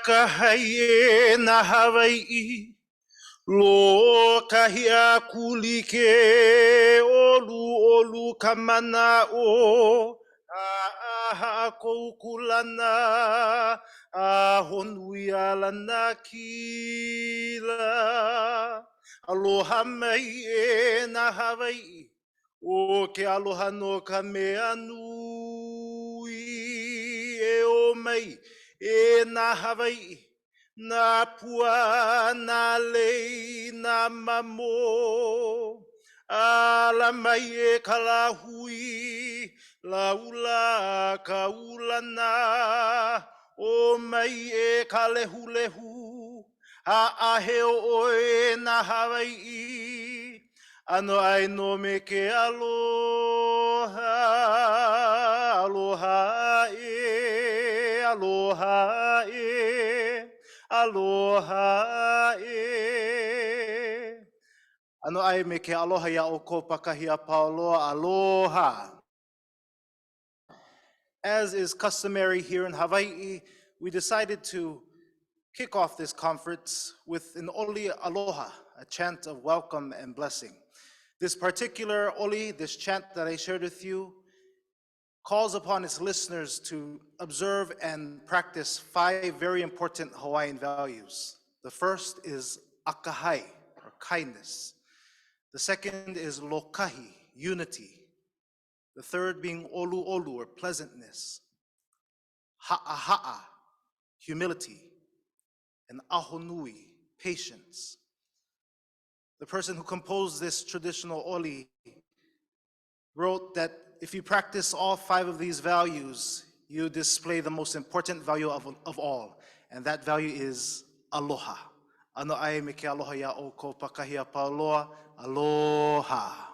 kahai na Hawaii. Lo kahia kulike olu kamana o a koukulana a honui alana kila. Aloha mai e na Hawaii o ke aloha no ka mea nui e o mai e na Hawaii. Na pua, na lei, na mamo, ala mai e kalahui, la ula ka ulana, o mai e ka lehu, a aheo oe na Hawaii, ano ai no me ke aloha, aloha e, aloha e. Aloha e. Ano ai me ke aloha ia o ko pakahia paoloa. Aloha. As is customary here in Hawaii, we decided to kick off this conference with an oli aloha, a chant of welcome and blessing. This particular oli, this chant that I shared with you, calls upon its listeners to observe and practice 5 very important Hawaiian values. The first is akahai, or kindness. The second is lokahi, unity. The third being olu, or pleasantness. Ha'aha'a, humility. And ahonui, patience. The person who composed this traditional oli wrote that if you practice all 5 of these values, you display the most important value of all, and that value is aloha. Ano ai me ke aloha ia o ko pakahia paoloa, aloha.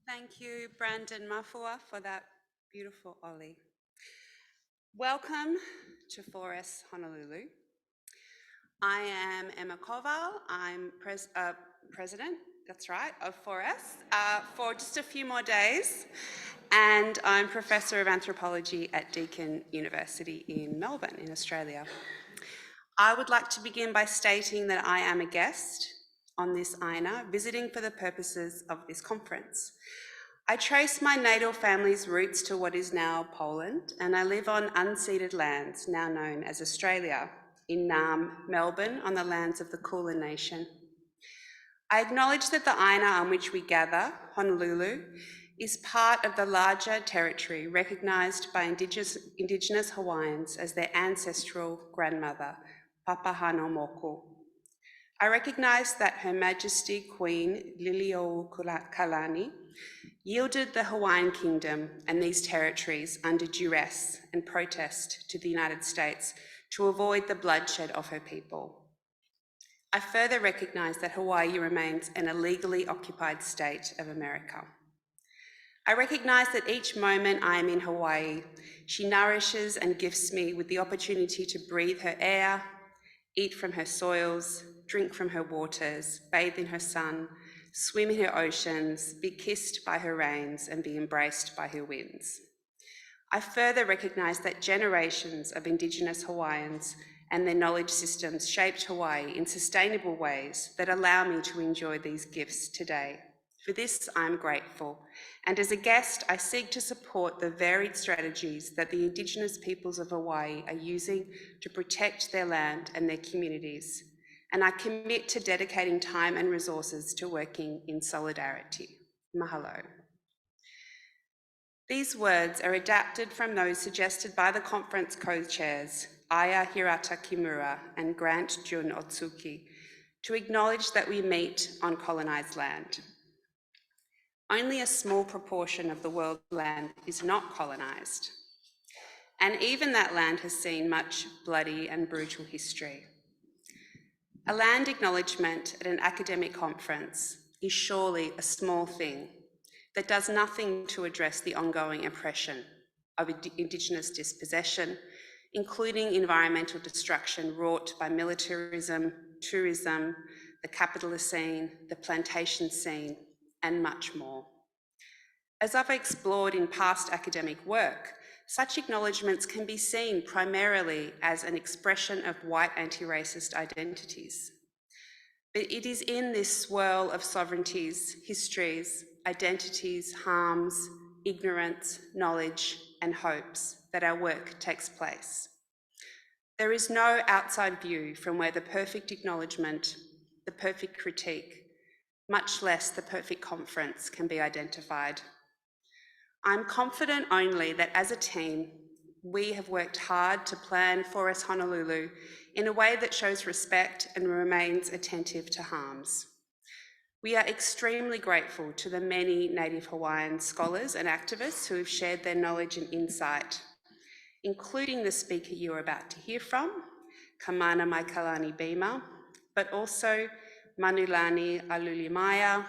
Thank you, Brandon Mafua, for that beautiful oli. Welcome to 4S Honolulu. I am Emma Koval. I'm president, that's right, of 4S for just a few more days. And I'm Professor of Anthropology at Deakin University in Melbourne, in Australia. I would like to begin by stating that I am a guest on this Aina, visiting for the purposes of this conference. I trace my natal family's roots to what is now Poland, and I live on unceded lands, now known as Australia, in Naarm, Melbourne, on the lands of the Kulin Nation. I acknowledge that the Aina on which we gather, Honolulu, is part of the larger territory recognised by Indigenous Hawaiians as their ancestral grandmother, Papahano Moku. I recognise that Her Majesty Queen Liliuokalani yielded the Hawaiian Kingdom and these territories under duress and protest to the United States to avoid the bloodshed of her people. I further recognise that Hawaii remains an illegally occupied state of America. I recognise that each moment I am in Hawaii, she nourishes and gifts me with the opportunity to breathe her air, eat from her soils, drink from her waters, bathe in her sun, swim in her oceans, be kissed by her rains, and be embraced by her winds. I further recognise that generations of Indigenous Hawaiians and their knowledge systems shaped Hawaii in sustainable ways that allow me to enjoy these gifts today. For this, I am grateful, and as a guest, I seek to support the varied strategies that the Indigenous peoples of Hawaii are using to protect their land and their communities, and I commit to dedicating time and resources to working in solidarity. Mahalo. These words are adapted from those suggested by the conference co-chairs, Aya Hirata Kimura and Grant Jun Otsuki, to acknowledge that we meet on colonised land. Only a small proportion of the world's land is not colonised, and even that land has seen much bloody and brutal history. A land acknowledgement at an academic conference is surely a small thing that does nothing to address the ongoing oppression of Indigenous dispossession, including environmental destruction wrought by militarism, tourism, the capitalist scene, the plantation scene, and much more. As I've explored in past academic work, such acknowledgements can be seen primarily as an expression of white anti-racist identities. But it is in this swirl of sovereignties, histories, identities, harms, ignorance, knowledge, and hopes that our work takes place. There is no outside view from where the perfect acknowledgement, the perfect critique, much less the perfect conference can be identified. I'm confident only that as a team, we have worked hard to plan Forest Honolulu in a way that shows respect and remains attentive to harms. We are extremely grateful to the many Native Hawaiian scholars and activists who have shared their knowledge and insight, including the speaker you are about to hear from, Kamana Maikalani Bima, but also Manulani Alulimaya,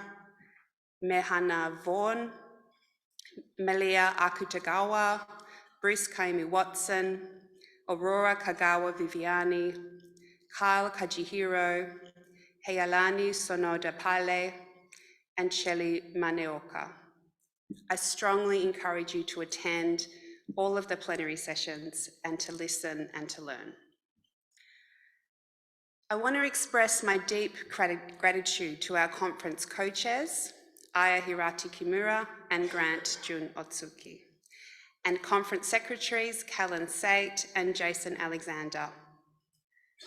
Mehana Vaughan, Melia Akutagawa, Bruce Kaimi Watson, Aurora Kagawa Viviani, Kyle Kajihiro, Healani Sonoda Pale, and Shelley Maneoka. I strongly encourage you to attend all of the plenary sessions and to listen and to learn. I want to express my deep gratitude to our conference co-chairs, Aya Hirati Kimura and Grant Jun Otsuki, and conference secretaries Callan Sate and Jason Alexander.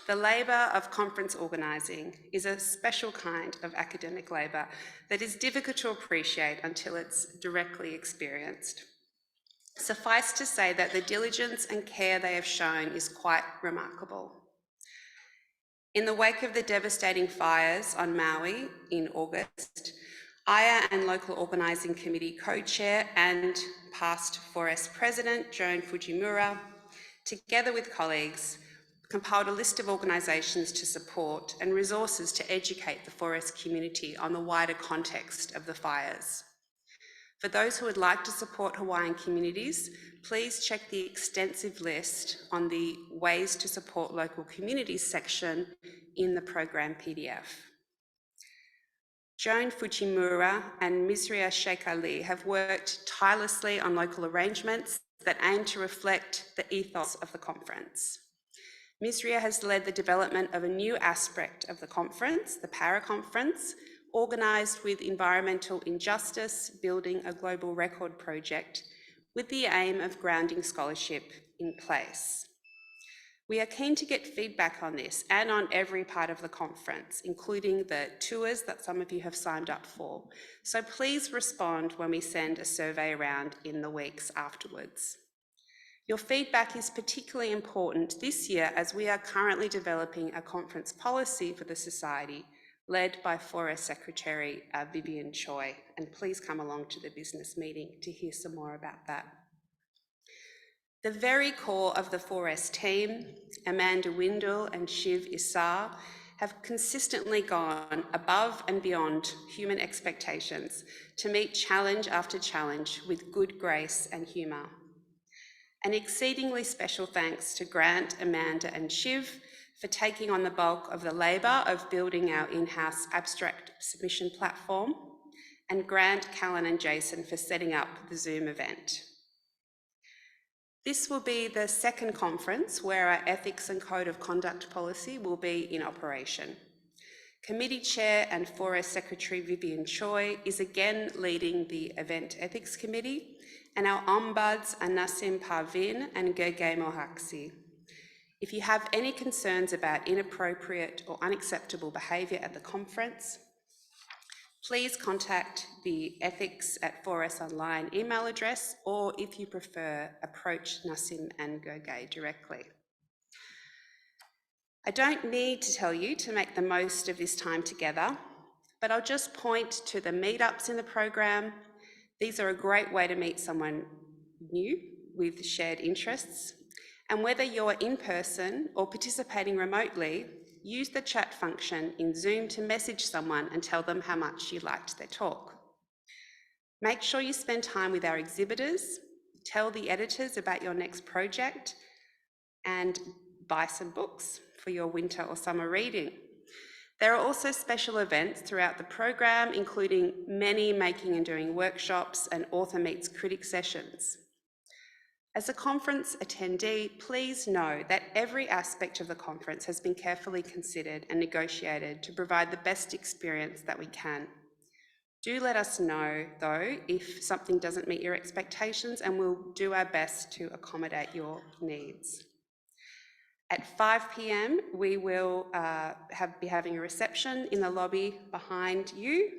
The labour of conference organising is a special kind of academic labour that is difficult to appreciate until it's directly experienced. Suffice to say that the diligence and care they have shown is quite remarkable. In the wake of the devastating fires on Maui in August, Aya and Local Organising Committee co-chair and past 4S President Joan Fujimura, together with colleagues, compiled a list of organisations to support and resources to educate the 4S community on the wider context of the fires. For those who would like to support Hawaiian communities, please check the extensive list on the Ways to Support Local Communities section in the program PDF. Joan Fujimura and Misria Sheikh Ali have worked tirelessly on local arrangements that aim to reflect the ethos of the conference. Misria has led the development of a new aspect of the conference, the Para-Conference, organised with environmental injustice, building a global record project with the aim of grounding scholarship in place. We are keen to get feedback on this and on every part of the conference, including the tours that some of you have signed up for. So please respond when we send a survey around in the weeks afterwards. Your feedback is particularly important this year as we are currently developing a conference policy for the Society led by 4S Secretary Vivian Choi, and please come along to the business meeting to hear some more about that. The very core of the 4S team, Amanda Windle and Shiv Issar, have consistently gone above and beyond human expectations to meet challenge after challenge with good grace and humour. An exceedingly special thanks to Grant, Amanda and Shiv for taking on the bulk of the labour of building our in-house abstract submission platform, and Grant, Callan and Jason for setting up the Zoom event. This will be the second conference where our Ethics and Code of Conduct policy will be in operation. Committee Chair and 4S Secretary Vivian Choi is again leading the Event Ethics Committee, and our ombuds are Nassim Parvin and Gergely Mohaksi. If you have any concerns about inappropriate or unacceptable behaviour at the conference, please contact the Ethics at 4S Online email address, or if you prefer, approach Nassim and Gergely directly. I don't need to tell you to make the most of this time together, but I'll just point to the meetups in the program. These are a great way to meet someone new with shared interests. And whether you're in person or participating remotely, use the chat function in Zoom to message someone and tell them how much you liked their talk. Make sure you spend time with our exhibitors, tell the editors about your next project, and buy some books for your winter or summer reading. There are also special events throughout the program, including many making and doing workshops and author meets critic sessions. As a conference attendee, please know that every aspect of the conference has been carefully considered and negotiated to provide the best experience that we can. Do let us know, though, if something doesn't meet your expectations, and we'll do our best to accommodate your needs. At 5 p.m, we will be having a reception in the lobby behind you.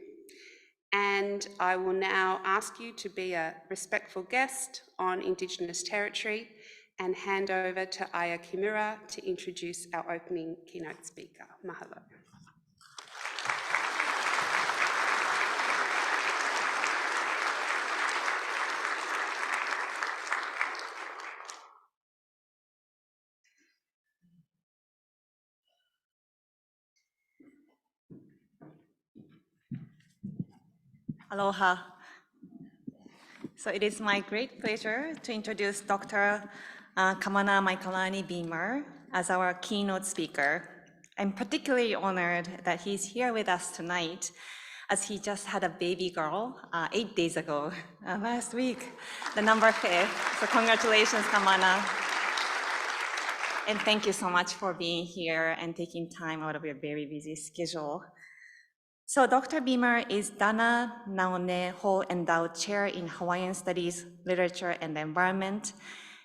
And I will now ask you to be a respectful guest on Indigenous territory and hand over to Aya Kimura to introduce our opening keynote speaker. Mahalo. Aloha. So it is my great pleasure to introduce Dr. Kamana Maikalani Beamer as our keynote speaker. I'm particularly honored that he's here with us tonight, as he just had a baby girl 8 days ago, last week, the number 5. So congratulations, Kamana. And thank you so much for being here and taking time out of your very busy schedule. So Dr. Beamer is Dana Naone Ho Endowed Chair in Hawaiian Studies, Literature and Environment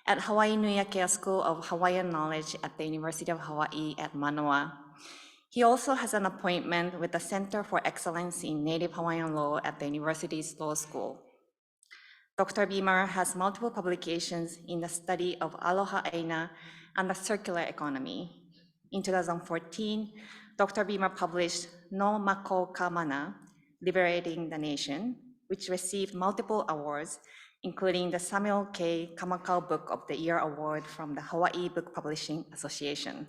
at Hawaii Nui Akea School of Hawaiian Knowledge at the University of Hawaii at Manoa. He also has an appointment with the Center for Excellence in Native Hawaiian Law at the university's law school. Dr. Beamer has multiple publications in the study of Aloha Aina and the circular economy. In 2014, Dr. Beamer published No Mako Kamana, Liberating the Nation, which received multiple awards, including the Samuel K. Kamakau Book of the Year Award from the Hawaii Book Publishing Association.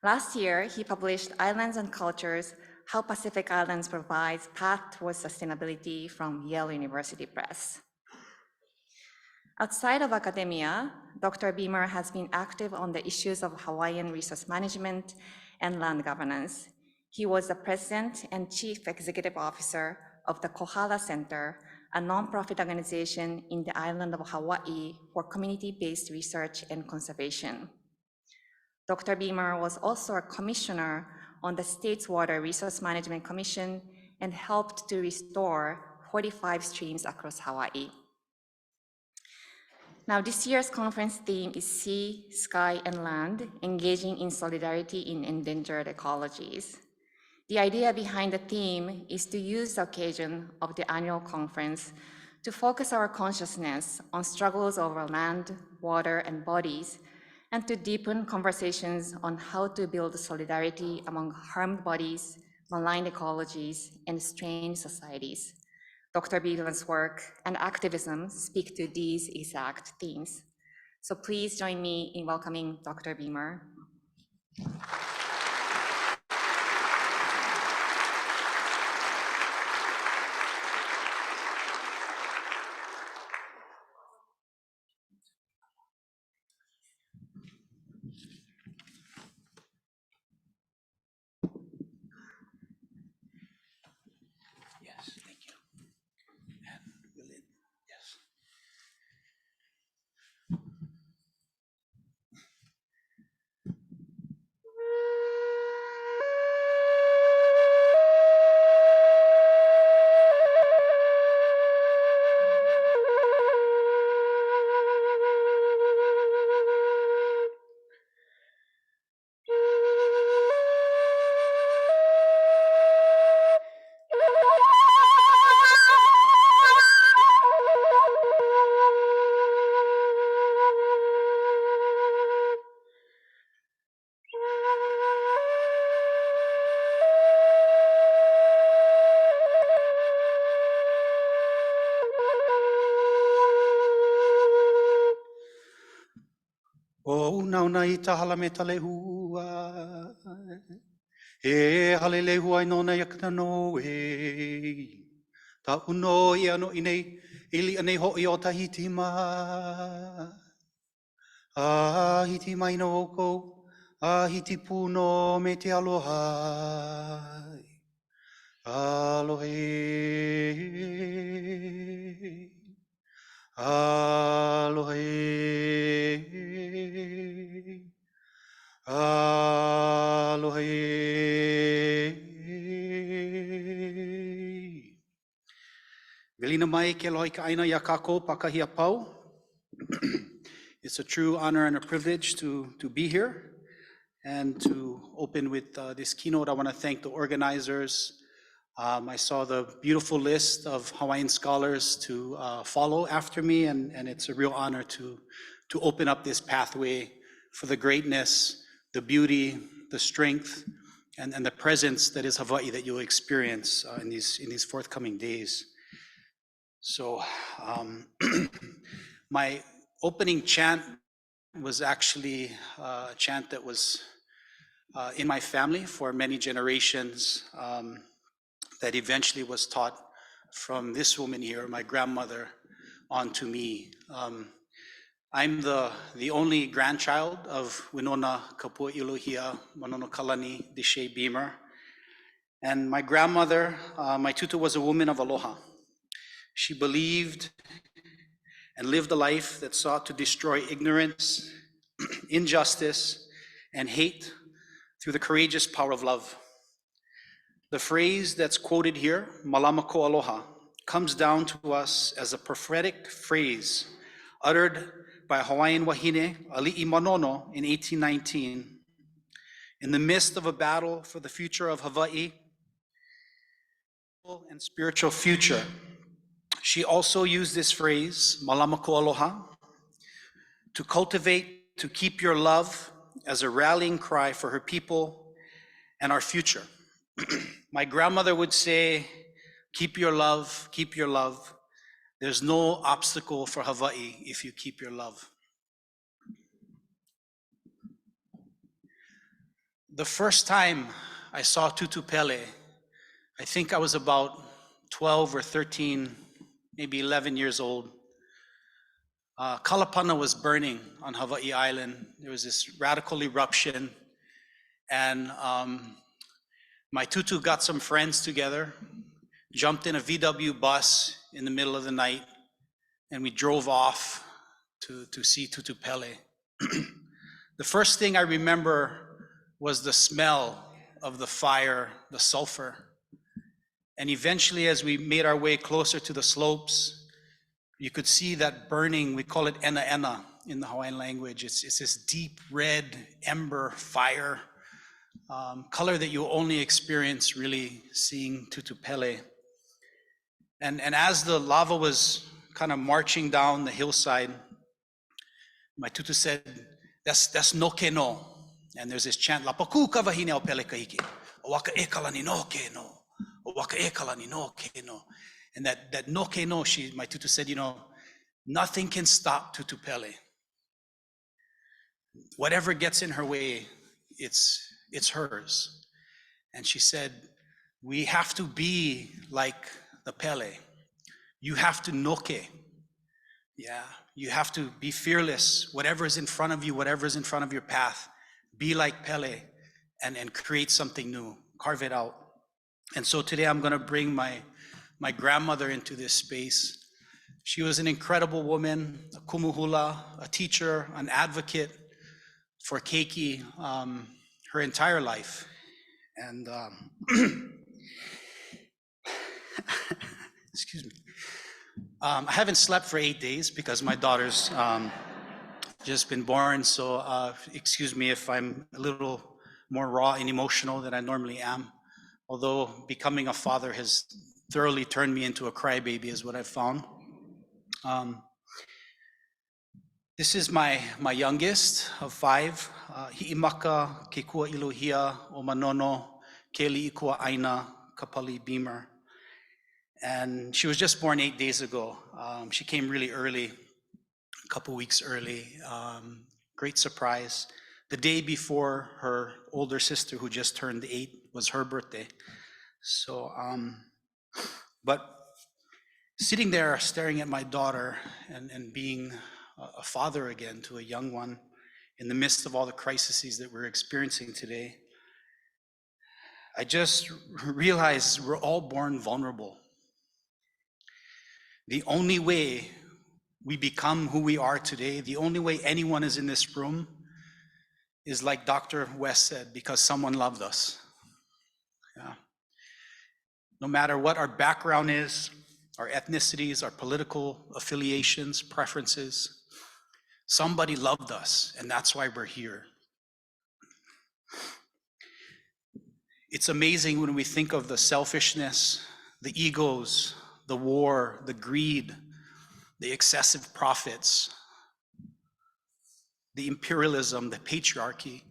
Last year, he published Islands and Cultures, How Pacific Islands Provides Path Towards Sustainability from Yale University Press. Outside of academia, Dr. Beamer has been active on the issues of Hawaiian resource management and land governance. He was the president and chief executive officer of the Kohala Center, a nonprofit organization in the island of Hawaii for community-based research and conservation. Dr. Beamer was also a commissioner on the state's Water Resource Management Commission and helped to restore 45 streams across Hawaii. Now, this year's conference theme is Sea, Sky, and Land, Engaging in Solidarity in Endangered Ecologies. The idea behind the theme is to use the occasion of the annual conference to focus our consciousness on struggles over land, water, and bodies, and to deepen conversations on how to build solidarity among harmed bodies, maligned ecologies, and strained societies. Dr. Beamer's work and activism speak to these exact themes. So please join me in welcoming Dr. Beamer. Yes, thank you. And will it, yes. O nauna I tahala me tale hua. E hale le hua I nona yakata no e. Ta uno I ano I nei, ili anei hoi o tahiti ma. Ahiti mai no oko, ahiti puno me te aloha. Aloha. Aloha. Aloha. Velina mai ke aloha ka aina ia kako pakahia pau. It's a true honor and a privilege to be here and to open with this keynote. I want to thank the organizers. I saw the beautiful list of Hawaiian scholars to follow after me, and it's a real honor to open up this pathway for the greatness, the beauty, the strength, and the presence that is Hawaii that you'll experience in these forthcoming days. So my opening chant was actually a chant that was in my family for many generations, that eventually was taught from this woman here, my grandmother, onto me. I'm the only grandchild of Winona Kapua Ilohia Manono Kalani Dishe Beamer. And my grandmother, my tutu, was a woman of aloha. She believed and lived a life that sought to destroy ignorance, injustice, and hate through the courageous power of love. The phrase that's quoted here, malama ko aloha, comes down to us as a prophetic phrase uttered by Hawaiian wahine Ali'i Manono in 1819 in the midst of a battle for the future of Hawaii and spiritual future. She also used this phrase, malama ko aloha, to cultivate, to keep your love as a rallying cry for her people and our future. My grandmother would say, keep your love, keep your love. There's no obstacle for Hawaii if you keep your love. The first time I saw Tutu Pele, I think I was about 12 or 13, maybe 11 years old. Kalapana was burning on Hawaii Island. There was this radical eruption, and my tutu got some friends together, jumped in a VW bus in the middle of the night, and we drove off to see Tutu Pele. The first thing I remember was the smell of the fire, the sulfur. And eventually, as we made our way closer to the slopes, you could see that burning. We call it ena ena in the Hawaiian language. It's this deep red ember fire, color that you only experience really seeing Tutu Pele. And as the lava was kind of marching down the hillside, my tutu said, that's no ke no. And there's this chant, lapaku kawahine o pele kahiki, o waka e kalani no ke no, o waka e kalani no ke no. And that no ke no, my tutu said, nothing can stop Tutu Pele. Whatever gets in her way, it's hers. And she said, we have to be like the Pele. You have to noke. Yeah, you have to be fearless. Whatever is in front of you, whatever is in front of your path, be like Pele and create something new, carve it out. And so today I'm gonna bring my grandmother into this space. She was an incredible woman, a kumuhula, a teacher, an advocate for keiki her entire life. And excuse me. I haven't slept for 8 days because my daughter's just been born, so excuse me if I'm a little more raw and emotional than I normally am. Although becoming a father has thoroughly turned me into a crybaby is what I've found. This is my youngest of 5, Hi'imaka Kekua Ilohia o Manono, Keli Ikua Aina, Kapali Beamer. And she was just born 8 days ago. She came really early, a couple weeks early. Great surprise. The day before her older sister, who just turned 8, was her birthday. So, but sitting there staring at my daughter and being a father again to a young one, in the midst of all the crises that we're experiencing today, I just realized we're all born vulnerable. The only way we become who we are today, the only way anyone is in this room is like Dr. West said, because someone loved us. Yeah. No matter what our background is, our ethnicities, our political affiliations, preferences, somebody loved us, and that's why we're here. It's amazing when we think of the selfishness, the egos, the war, the greed, the excessive profits, the imperialism, the patriarchy,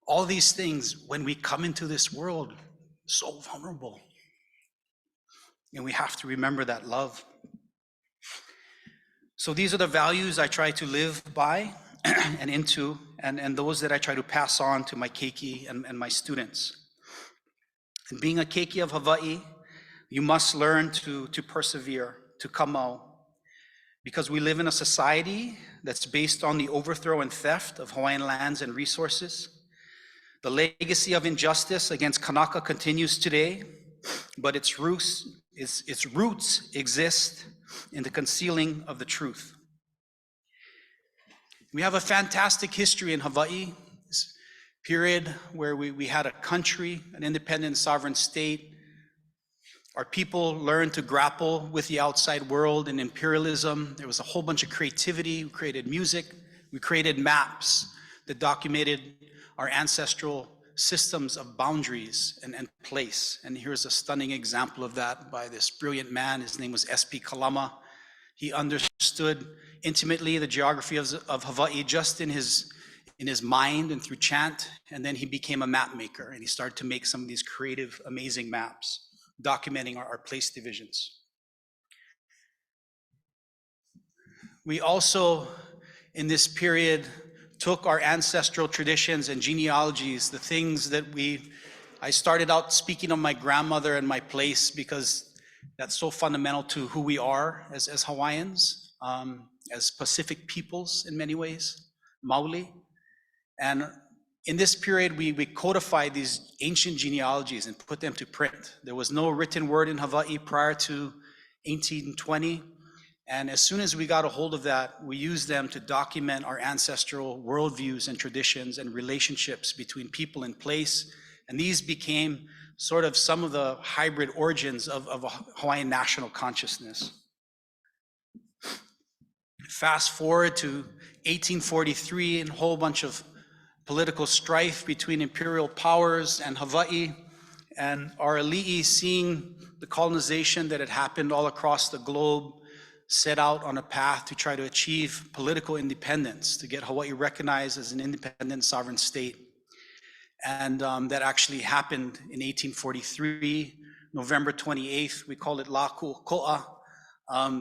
all these things, when we come into this world, so vulnerable. And we have to remember that love. So these are the values I try to live by and into, and those that I try to pass on to my keiki and my students. And being a keiki of Hawaii, you must learn to persevere, to kamau, because we live in a society that's based on the overthrow and theft of Hawaiian lands and resources. The legacy of injustice against Kanaka continues today, but its roots exist in the concealing of the truth. We have a fantastic history in Hawaii, this period where we had a country, an independent sovereign state. Our people learned to grapple with the outside world and imperialism. There was a whole bunch of creativity. We created music. We created maps that documented our ancestral systems of boundaries and place. And here's a stunning example of that by this brilliant man. His name was S.P. Kalama. He understood intimately the geography of Hawaii just in his mind and through chant. And then he became a map maker, and he started to make some of these creative, amazing maps documenting our place divisions. We also, in this period, took our ancestral traditions and genealogies, the things that I started out speaking of my grandmother and my place because that's so fundamental to who we are as Hawaiians, as Pacific peoples in many ways, Maoli. And in this period, we codified these ancient genealogies and put them to print. There was no written word in Hawaii prior to 1820. And as soon as we got a hold of that, we used them to document our ancestral worldviews and traditions and relationships between people and place. And these became sort of some of the hybrid origins of a Hawaiian national consciousness. Fast forward to 1843 and a whole bunch of political strife between imperial powers and Hawaii, and our ali'i, seeing the colonization that had happened all across the globe, set out on a path to try to achieve political independence, to get Hawaii recognized as an independent sovereign state. And that actually happened in 1843, November 28th. We call it La Ku'uko'a.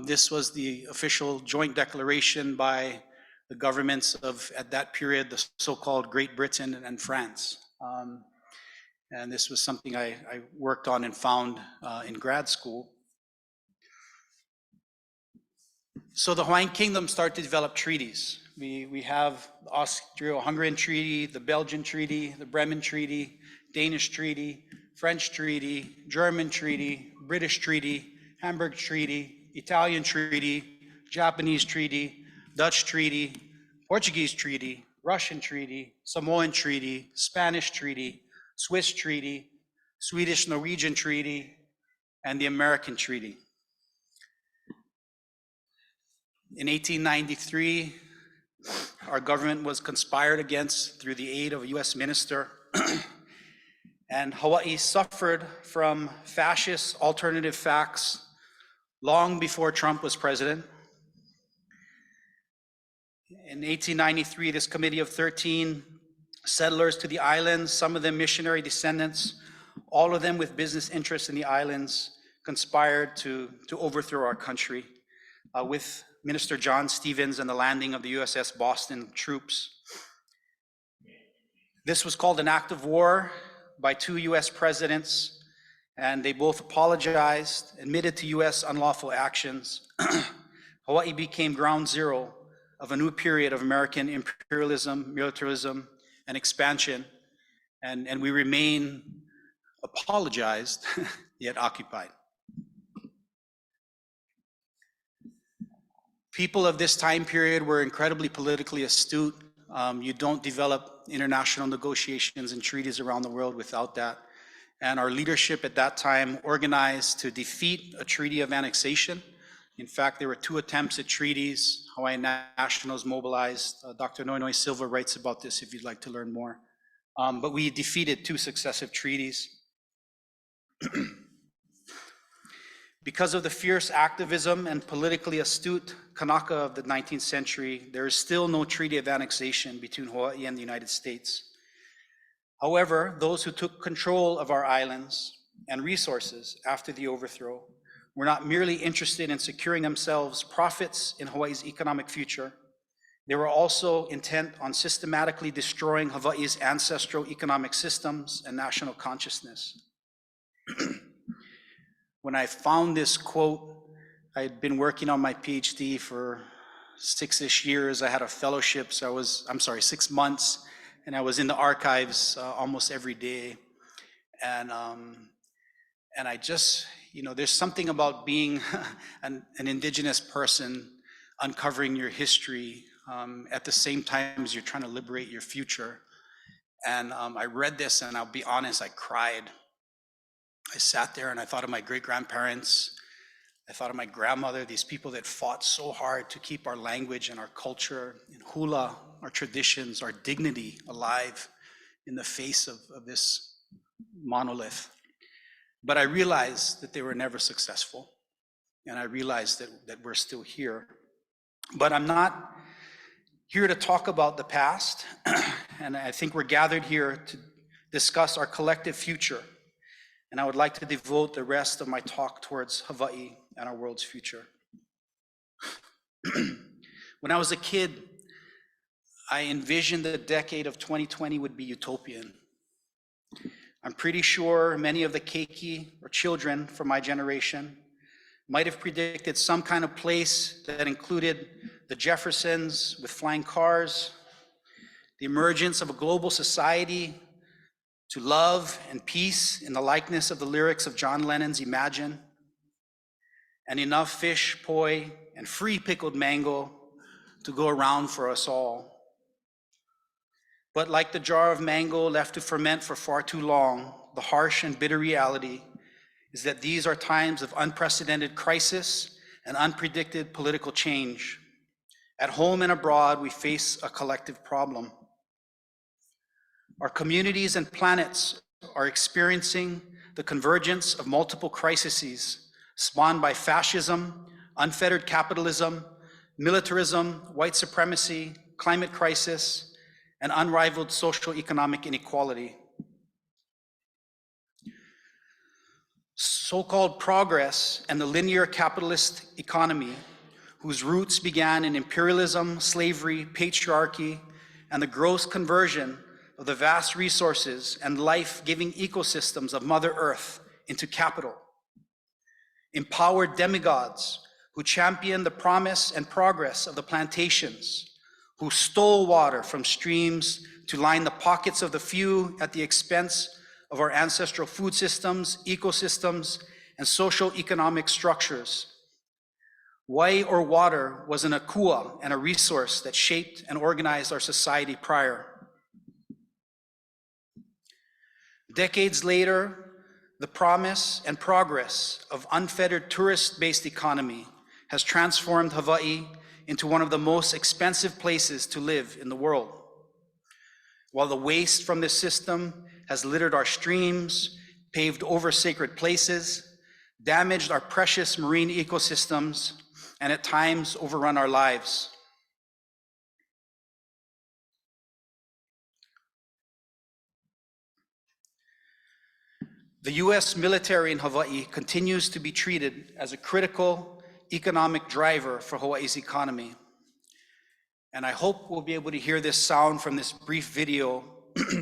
This was the official joint declaration by the governments of, at that period, the so-called Great Britain and France. And this was something I worked on and found in grad school. So the Hawaiian Kingdom started to develop treaties. We have the Austro-Hungarian Treaty, the Belgian Treaty, the Bremen Treaty, Danish Treaty, French Treaty, German Treaty, British Treaty, Hamburg Treaty, Italian Treaty, Japanese Treaty, Dutch Treaty, Portuguese Treaty, Russian Treaty, Samoan Treaty, Spanish Treaty, Swiss Treaty, Swedish-Norwegian Treaty, and the American Treaty. In 1893, our government was conspired against through the aid of a US minister, and Hawaii suffered from fascist alternative facts long before Trump was president. In 1893, this committee of 13 settlers to the islands, some of them missionary descendants, all of them with business interests in the islands, conspired to overthrow our country with Minister John Stevens and the landing of the USS Boston troops. This was called an act of war by 2 US presidents, and they both apologized, admitted to US unlawful actions. Hawaii became ground zero of a new period of American imperialism, militarism, and expansion, and we remain apologized, yet occupied. People of this time period were incredibly politically astute. You don't develop international negotiations and treaties around the world without that. And our leadership at that time organized to defeat a treaty of annexation. In fact, there were 2 attempts at treaties. Hawaiian nationals mobilized. Dr. Noinoi Silva writes about this if you'd like to learn more. But we defeated 2 successive treaties. Because of the fierce activism and politically astute Kanaka of the 19th century, there is still no treaty of annexation between Hawaii and the United States. However, those who took control of our islands and resources after the overthrow were not merely interested in securing themselves profits in Hawaii's economic future, they were also intent on systematically destroying Hawaii's ancestral economic systems and national consciousness. When I found this quote, I had been working on my PhD for 6-ish years. I had a fellowship, so 6 months, and I was in the archives almost every day. And I just, there's something about being an indigenous person, uncovering your history at the same time as you're trying to liberate your future. And I read this, and I'll be honest, I cried. I sat there and I thought of my great-grandparents. I thought of my grandmother, these people that fought so hard to keep our language and our culture and hula, our traditions, our dignity alive in the face of this monolith. But I realized that they were never successful. And I realized that we're still here. But I'm not here to talk about the past. And I think we're gathered here to discuss our collective future. And I would like to devote the rest of my talk towards Hawaii and our world's future. When I was a kid, I envisioned the decade of 2020 would be utopian. I'm pretty sure many of the keiki, or children from my generation, might have predicted some kind of place that included the Jeffersons with flying cars, the emergence of a global society to love and peace in the likeness of the lyrics of John Lennon's Imagine, and enough fish, poi, and free pickled mango to go around for us all. But like the jar of mango left to ferment for far too long, the harsh and bitter reality is that these are times of unprecedented crisis and unpredicted political change. At home and abroad, we face a collective problem. Our communities and planets are experiencing the convergence of multiple crises spawned by fascism, unfettered capitalism, militarism, white supremacy, climate crisis, and unrivaled social economic inequality. So-called progress and the linear capitalist economy, whose roots began in imperialism, slavery, patriarchy, and the gross conversion of the vast resources and life-giving ecosystems of Mother Earth into capital, empowered demigods who championed the promise and progress of the plantations, who stole water from streams to line the pockets of the few at the expense of our ancestral food systems, ecosystems, and social economic structures. Wai, or water, was an akua and a resource that shaped and organized our society prior. Decades later, the promise and progress of unfettered tourist-based economy has transformed Hawaii into one of the most expensive places to live in the world. While the waste from this system has littered our streams, paved over sacred places, damaged our precious marine ecosystems, and at times overrun our lives. The US military in Hawaii continues to be treated as a critical economic driver for Hawaii's economy. And I hope we'll be able to hear this sound from this brief video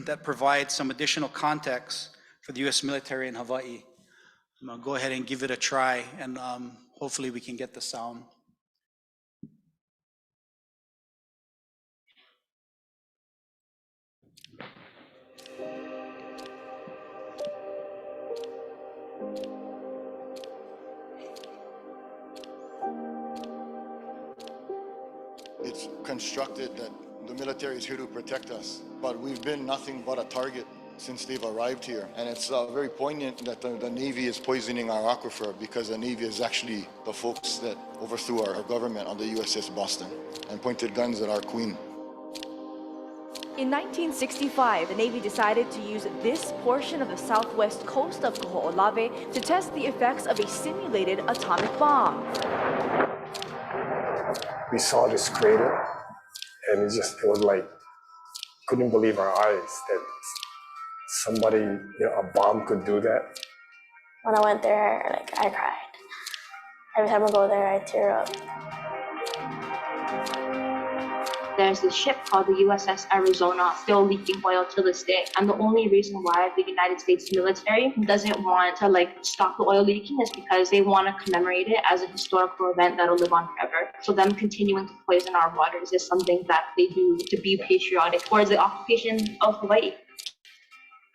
that provides some additional context for the US military in Hawaii. I'm gonna go ahead and give it a try, and hopefully we can get the sound. constructed that the military is here to protect us, but we've been nothing but a target since they've arrived here. And it's very poignant that the Navy is poisoning our aquifer, because the Navy is actually the folks that overthrew our government on the USS Boston and pointed guns at our queen. In 1965, the Navy decided to use this portion of the southwest coast of Kaho'olawe to test the effects of a simulated atomic bomb. We saw this crater, and it was like, couldn't believe our eyes that somebody, a bomb could do that. When I went there, I cried. Every time I go there, I tear up. There's this ship called the USS Arizona still leaking oil to this day. And the only reason why the United States military doesn't want to stop the oil leaking is because they want to commemorate it as a historical event that'll live on forever. So them continuing to poison our waters is something that they do to be patriotic towards the occupation of Hawaii.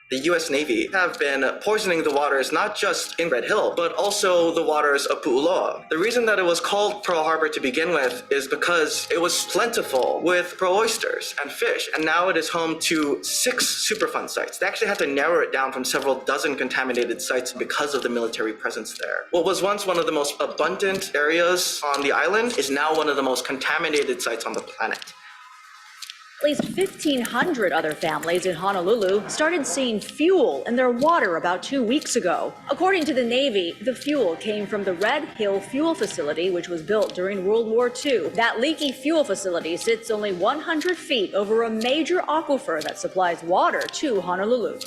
The US Navy have been poisoning the waters not just in Red Hill, but also the waters of Pu'uloa. The reason that it was called Pearl Harbor to begin with is because it was plentiful with pearl oysters and fish, and now it is home to 6 Superfund sites. They actually had to narrow it down from several dozen contaminated sites because of the military presence there. What was once one of the most abundant areas on the island is now one of the most contaminated sites on the planet. At least 1,500 other families in Honolulu started seeing fuel in their water about 2 weeks ago. According to the Navy, the fuel came from the Red Hill Fuel Facility, which was built during World War II. That leaky fuel facility sits only 100 feet over a major aquifer that supplies water to Honolulu.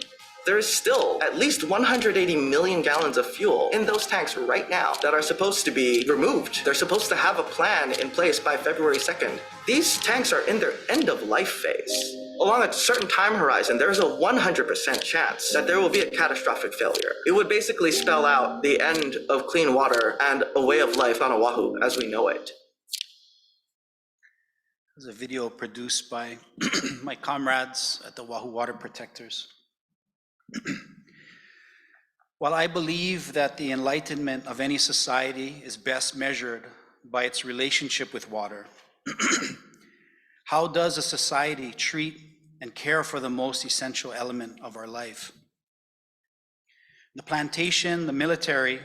There is still at least 180 million gallons of fuel in those tanks right now that are supposed to be removed. They're supposed to have a plan in place by February 2nd. These tanks are in their end-of-life phase. Along a certain time horizon, there's a 100% chance that there will be a catastrophic failure. It would basically spell out the end of clean water and a way of life on Oahu as we know it. There's a video produced by my comrades at the Oahu Water Protectors. While I believe that the enlightenment of any society is best measured by its relationship with water, how does a society treat and care for the most essential element of our life? The plantation, the military,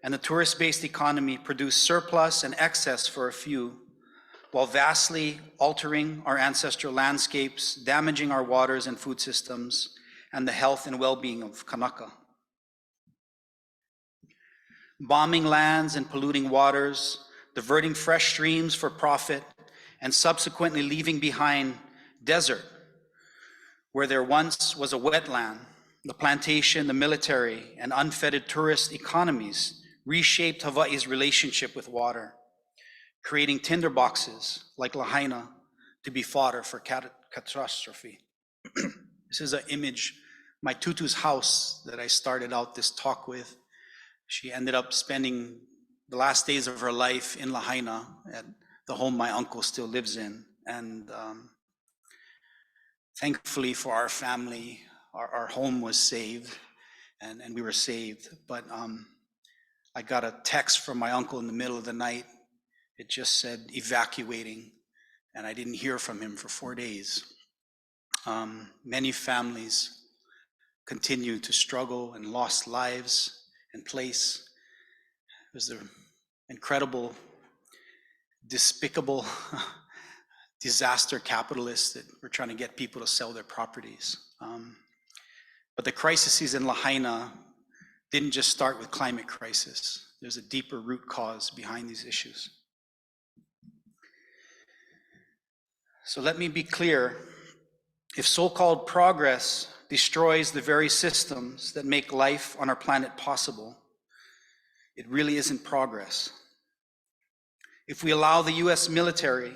and the tourist-based economy produce surplus and excess for a few, while vastly altering our ancestral landscapes, damaging our waters and food systems, and the health and well-being of Kanaka. Bombing lands and polluting waters, diverting fresh streams for profit, and subsequently leaving behind desert, where there once was a wetland. The plantation, the military, and unfettered tourist economies reshaped Hawaii's relationship with water, creating tinderboxes like Lahaina to be fodder for catastrophe. This is an image, my tutu's house that I started out this talk with. She ended up spending the last days of her life in Lahaina at the home my uncle still lives in. And thankfully for our family, our home was saved and we were saved. But I got a text from my uncle in the middle of the night. It just said evacuating, and I didn't hear from him for 4 days. Many families continue to struggle and lost lives and place. It was an incredible, despicable disaster capitalists that were trying to get people to sell their properties. But the crises in Lahaina didn't just start with climate crisis. There's a deeper root cause behind these issues. So let me be clear. If so-called progress destroys the very systems that make life on our planet possible, it really isn't progress. If we allow the US military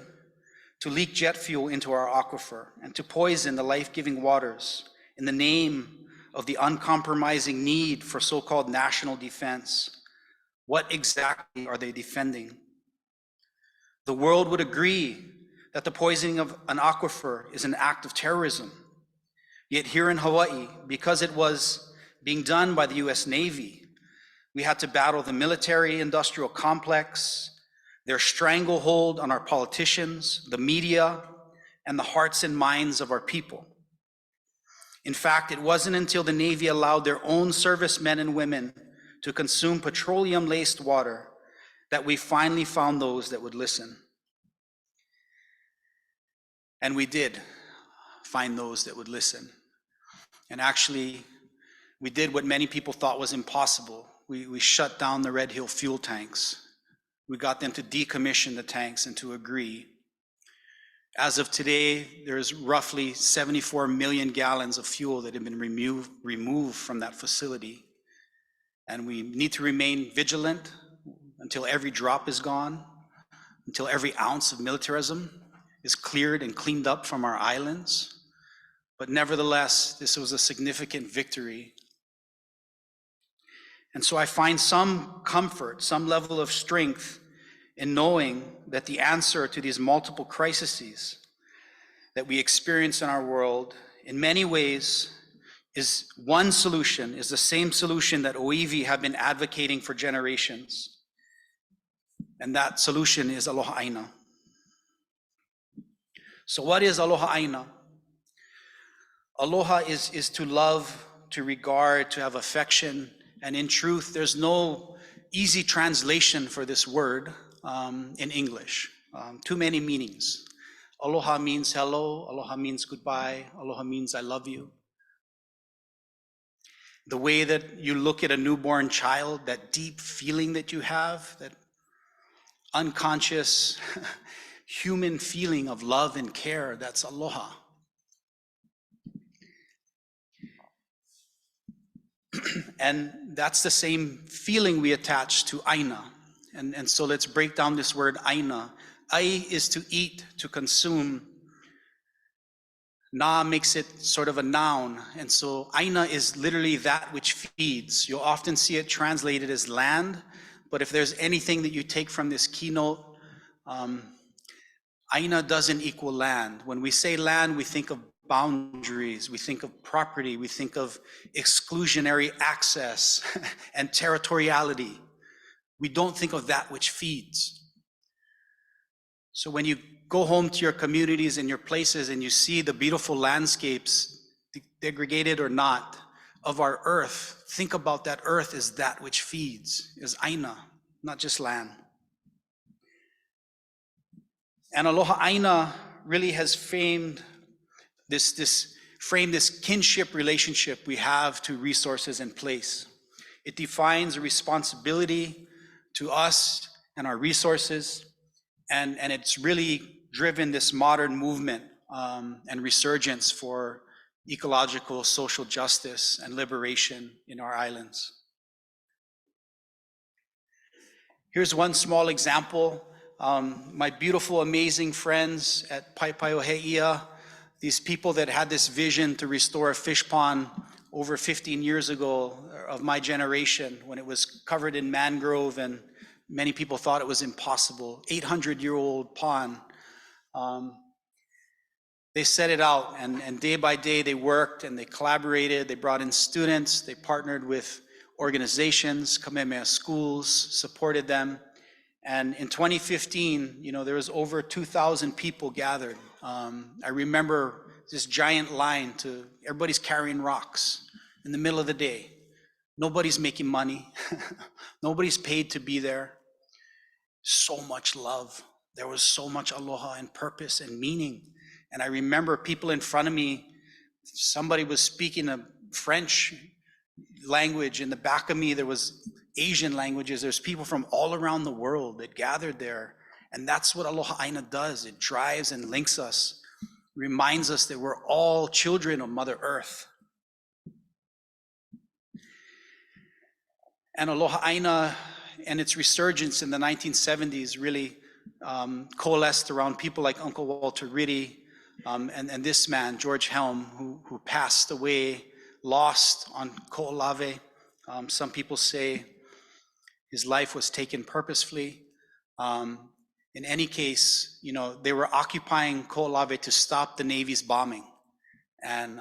to leak jet fuel into our aquifer and to poison the life-giving waters in the name of the uncompromising need for so-called national defense, what exactly are they defending? The world would agree that the poisoning of an aquifer is an act of terrorism. Yet here in Hawaii, because it was being done by the US Navy, we had to battle the military-industrial complex, their stranglehold on our politicians, the media, and the hearts and minds of our people. In fact, it wasn't until the Navy allowed their own servicemen and women to consume petroleum-laced water that we finally found those that would listen. And we did find those that would listen. And actually, we did what many people thought was impossible. We shut down the Red Hill fuel tanks. We got them to decommission the tanks and to agree. As of today, there's roughly 74 million gallons of fuel that have been removed from that facility. And we need to remain vigilant until every drop is gone, until every ounce of militarism is cleared and cleaned up from our islands. But nevertheless, this was a significant victory. And so I find some comfort, some level of strength in knowing that the answer to these multiple crises that we experience in our world, in many ways, is one solution, is the same solution that Oiwi have been advocating for generations. And that solution is Aloha Aina. So what is Aloha Aina? Aloha is to love, to regard, to have affection. And in truth, there's no easy translation for this word in English. Too many meanings. Aloha means hello, aloha means goodbye, aloha means I love you. The way that you look at a newborn child, that deep feeling that you have, that unconscious human feeling of love and care, that's aloha. And that's the same feeling we attach to Aina. And so let's break down this word Aina. Ai is to eat, to consume. Na makes it sort of a noun. And so Aina is literally that which feeds. You'll often see it translated as land. But if there's anything that you take from this keynote, Aina doesn't equal land. When we say land, we think of boundaries, we think of property, we think of exclusionary access and territoriality. We don't think of that which feeds. So when you go home to your communities and your places and you see the beautiful landscapes, degraded or not, of our earth, think about that earth as that which feeds, is Aina, not just land. And Aloha Aina really has framed this kinship relationship we have to resources and place. It defines a responsibility to us and our resources, and it's really driven this modern movement and resurgence for ecological, social justice and liberation in our islands. Here's one small example. My beautiful, amazing friends at Paepaeoheia, these people that had this vision to restore a fish pond over 15 years ago of my generation when it was covered in mangrove and many people thought it was impossible, 800-year-old pond. They set it out and day by day they worked and they collaborated, they brought in students, they partnered with organizations, Kamehameha schools, supported them. And in 2015, there was over 2,000 people gathered. I remember this giant line everybody's carrying rocks in the middle of the day. Nobody's making money. Nobody's paid to be there. So much love. There was so much aloha and purpose and meaning. And I remember people in front of me, somebody was speaking a French language. In the back of me, there was Asian languages. There's people from all around the world that gathered there. And that's what Aloha Aina does. It drives and links us, reminds us that we're all children of Mother Earth. And Aloha Aina and its resurgence in the 1970s really coalesced around people like Uncle Walter Ritty and this man, George Helm, who passed away, lost on Ko'olave. Some people say his life was taken purposefully. In any case, they were occupying Ko'olave to stop the Navy's bombing. And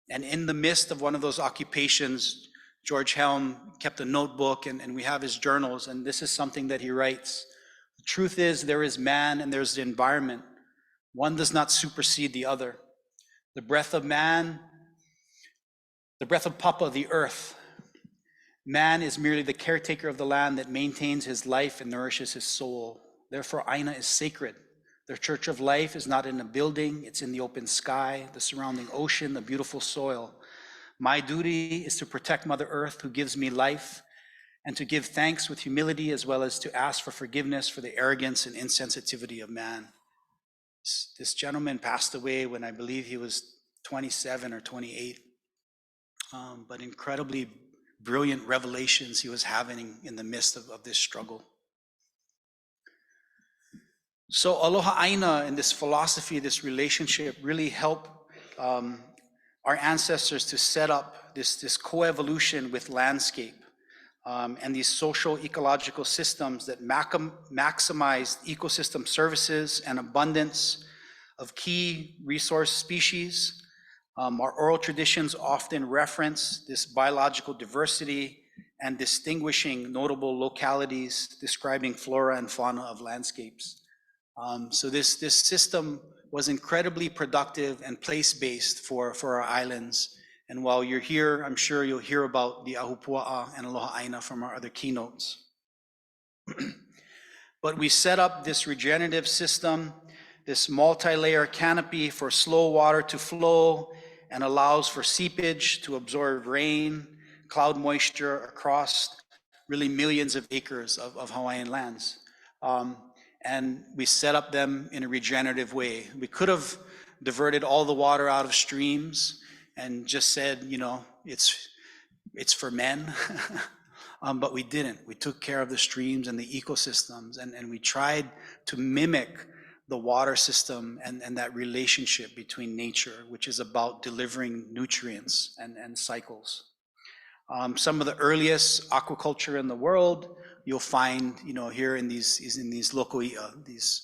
in the midst of one of those occupations, George Helm kept a notebook and we have his journals, and this is something that he writes. truth is there is man and there's the environment. One does not supersede the other. The breath of man, the breath of Papa, the earth. Man is merely the caretaker of the land that maintains his life and nourishes his soul. Therefore, Aina is sacred. The church of life is not in a building, it's in the open sky, the surrounding ocean, the beautiful soil. My duty is to protect Mother Earth, who gives me life, and to give thanks with humility, as well as to ask for forgiveness for the arrogance and insensitivity of man. This gentleman passed away when I believe he was 27 or 28, but incredibly brilliant revelations he was having in the midst of this struggle. So Aloha Aina and this philosophy, this relationship really helped our ancestors to set up this coevolution with landscape and these social ecological systems that maximize ecosystem services and abundance of key resource species. Our oral traditions often reference this biological diversity and distinguishing notable localities describing flora and fauna of landscapes. So this system was incredibly productive and place-based for our islands. And while you're here, I'm sure you'll hear about the Ahupua'a and Aloha Aina from our other keynotes. But we set up this regenerative system, this multi-layer canopy for slow water to flow, and allows for seepage to absorb rain, cloud moisture across really millions of acres of Hawaiian lands. And we set up them in a regenerative way. We could have diverted all the water out of streams and just said, you know, it's for men, but we didn't. We took care of the streams and the ecosystems, and we tried to mimic the water system and that relationship between nature, which is about delivering nutrients and cycles. Some of the earliest aquaculture in the world you'll find, you know, here in these lokoi'a, these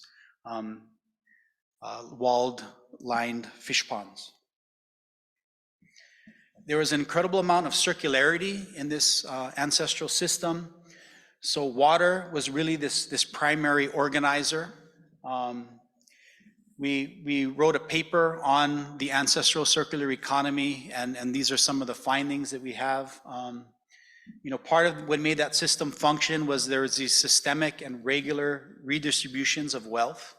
walled lined fish ponds. There was an incredible amount of circularity in this ancestral system. So water was really this primary organizer. We wrote a paper on the ancestral circular economy, and these are some of the findings that we have. You know, part of what made that system function was there was these systemic and regular redistributions of wealth.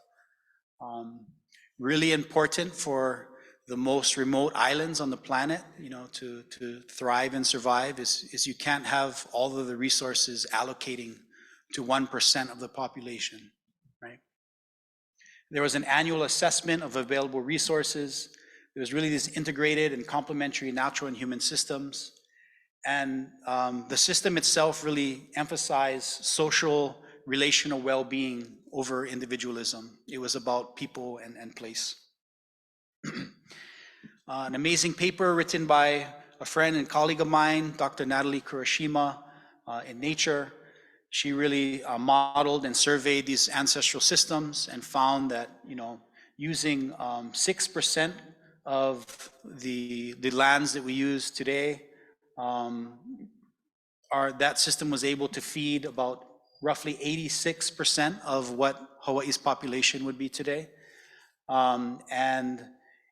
Really important for the most remote islands on the planet, you know, to thrive and survive is you can't have all of the resources allocating to 1% of the population, right? There was an annual assessment of available resources. There was really these integrated and complementary natural and human systems. And the system itself really emphasized social, relational well-being over individualism. It was about people and place. An amazing paper written by a friend and colleague of mine, Dr. Natalie Kurashima, in Nature. She really modeled and surveyed these ancestral systems and found that, you know, using 6% of the lands that we use today, that system was able to feed about roughly 86% of what Hawaii's population would be today. And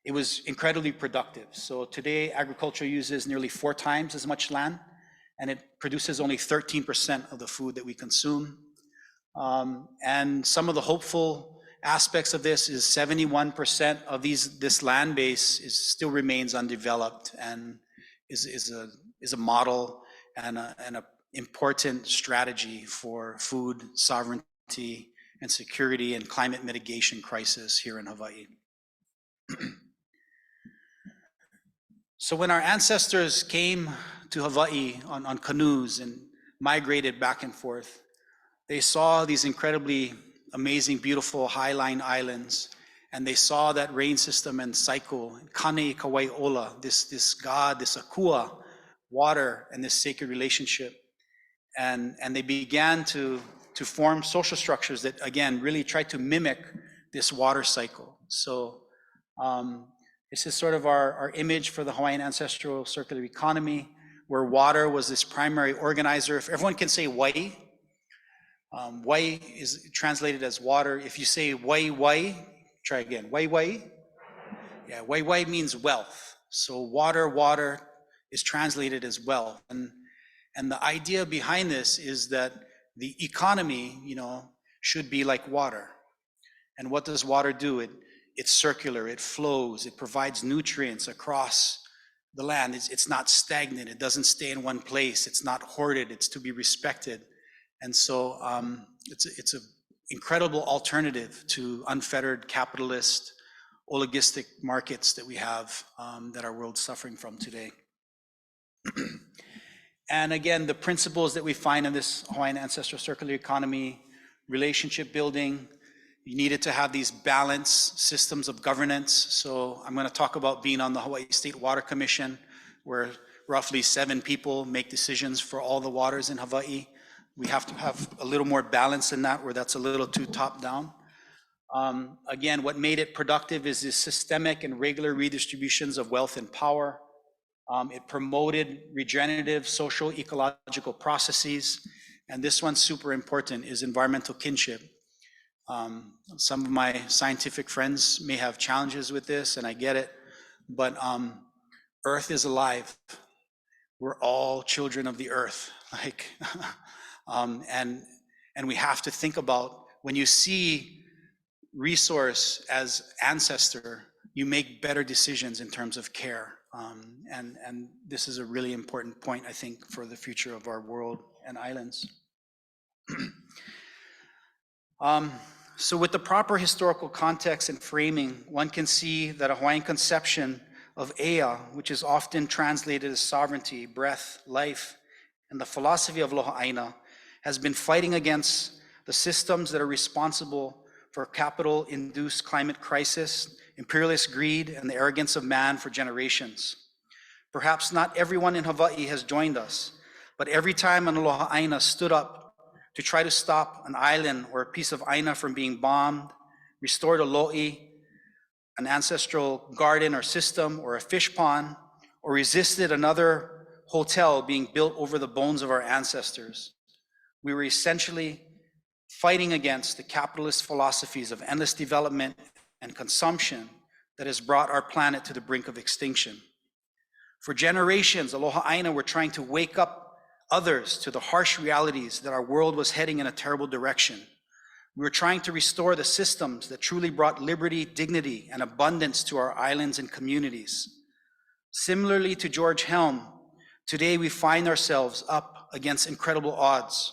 it was incredibly productive. So today, agriculture uses nearly 4 times as much land, and it produces only 13% of the food that we consume. And some of the hopeful aspects of this is 71% of this land base still remains undeveloped and is a model and an important strategy for food sovereignty and security and climate mitigation crisis here in Hawaii. So when our ancestors came to Hawaii on canoes and migrated back and forth, they saw these incredibly amazing, beautiful highline islands, and they saw that rain system and cycle, Kane Kawai Ola, this god, this akua, water, and this sacred relationship. And they began to form social structures that, again, really tried to mimic this water cycle. So this is sort of our image for the Hawaiian ancestral circular economy, where water was this primary organizer. If everyone can say wai, Wai is translated as water. If you say wai, try again, wai. Yeah, wai means wealth. So water is translated as wealth. And the idea behind this is that the economy, should be like water. And what does water do? It's circular, it flows, it provides nutrients across the land. It's not stagnant, it doesn't stay in one place, it's not hoarded, it's to be respected. And so it's an incredible alternative to unfettered capitalist, oligarchic markets that we have that our world's suffering from today. And again, the principles that we find in this Hawaiian ancestral circular economy, relationship building, you needed to have these balanced systems of governance. So I'm going to talk about being on the Hawaii State Water Commission, where roughly 7 people make decisions for all the waters in Hawaii. We have to have a little more balance in that, where that's a little too top down. Again, what made it productive is the systemic and regular redistributions of wealth and power. It promoted regenerative social ecological processes. And this one's super important, is environmental kinship. Some of my scientific friends may have challenges with this, and I get it, but Earth is alive. We're all children of the Earth. And we have to think about, when you see resource as ancestor, you make better decisions in terms of care. And this is a really important point, I think, for the future of our world and islands. So with the proper historical context and framing, one can see that a Hawaiian conception of Ea, which is often translated as sovereignty, breath, life, and the philosophy of Aloha Aina, has been fighting against the systems that are responsible for capital-induced climate crisis, imperialist greed, and the arrogance of man for generations. Perhaps not everyone in Hawaii has joined us, but every time an Aloha Aina stood up to try to stop an island or a piece of Aina from being bombed, restored a lo'i, an ancestral garden or system, or a fish pond, or resisted another hotel being built over the bones of our ancestors, we were essentially fighting against the capitalist philosophies of endless development and consumption that has brought our planet to the brink of extinction. For generations, Aloha Aina were trying to wake up others to the harsh realities that our world was heading in a terrible direction. We were trying to restore the systems that truly brought liberty, dignity, and abundance to our islands and communities. Similarly to George Helm, today we find ourselves up against incredible odds.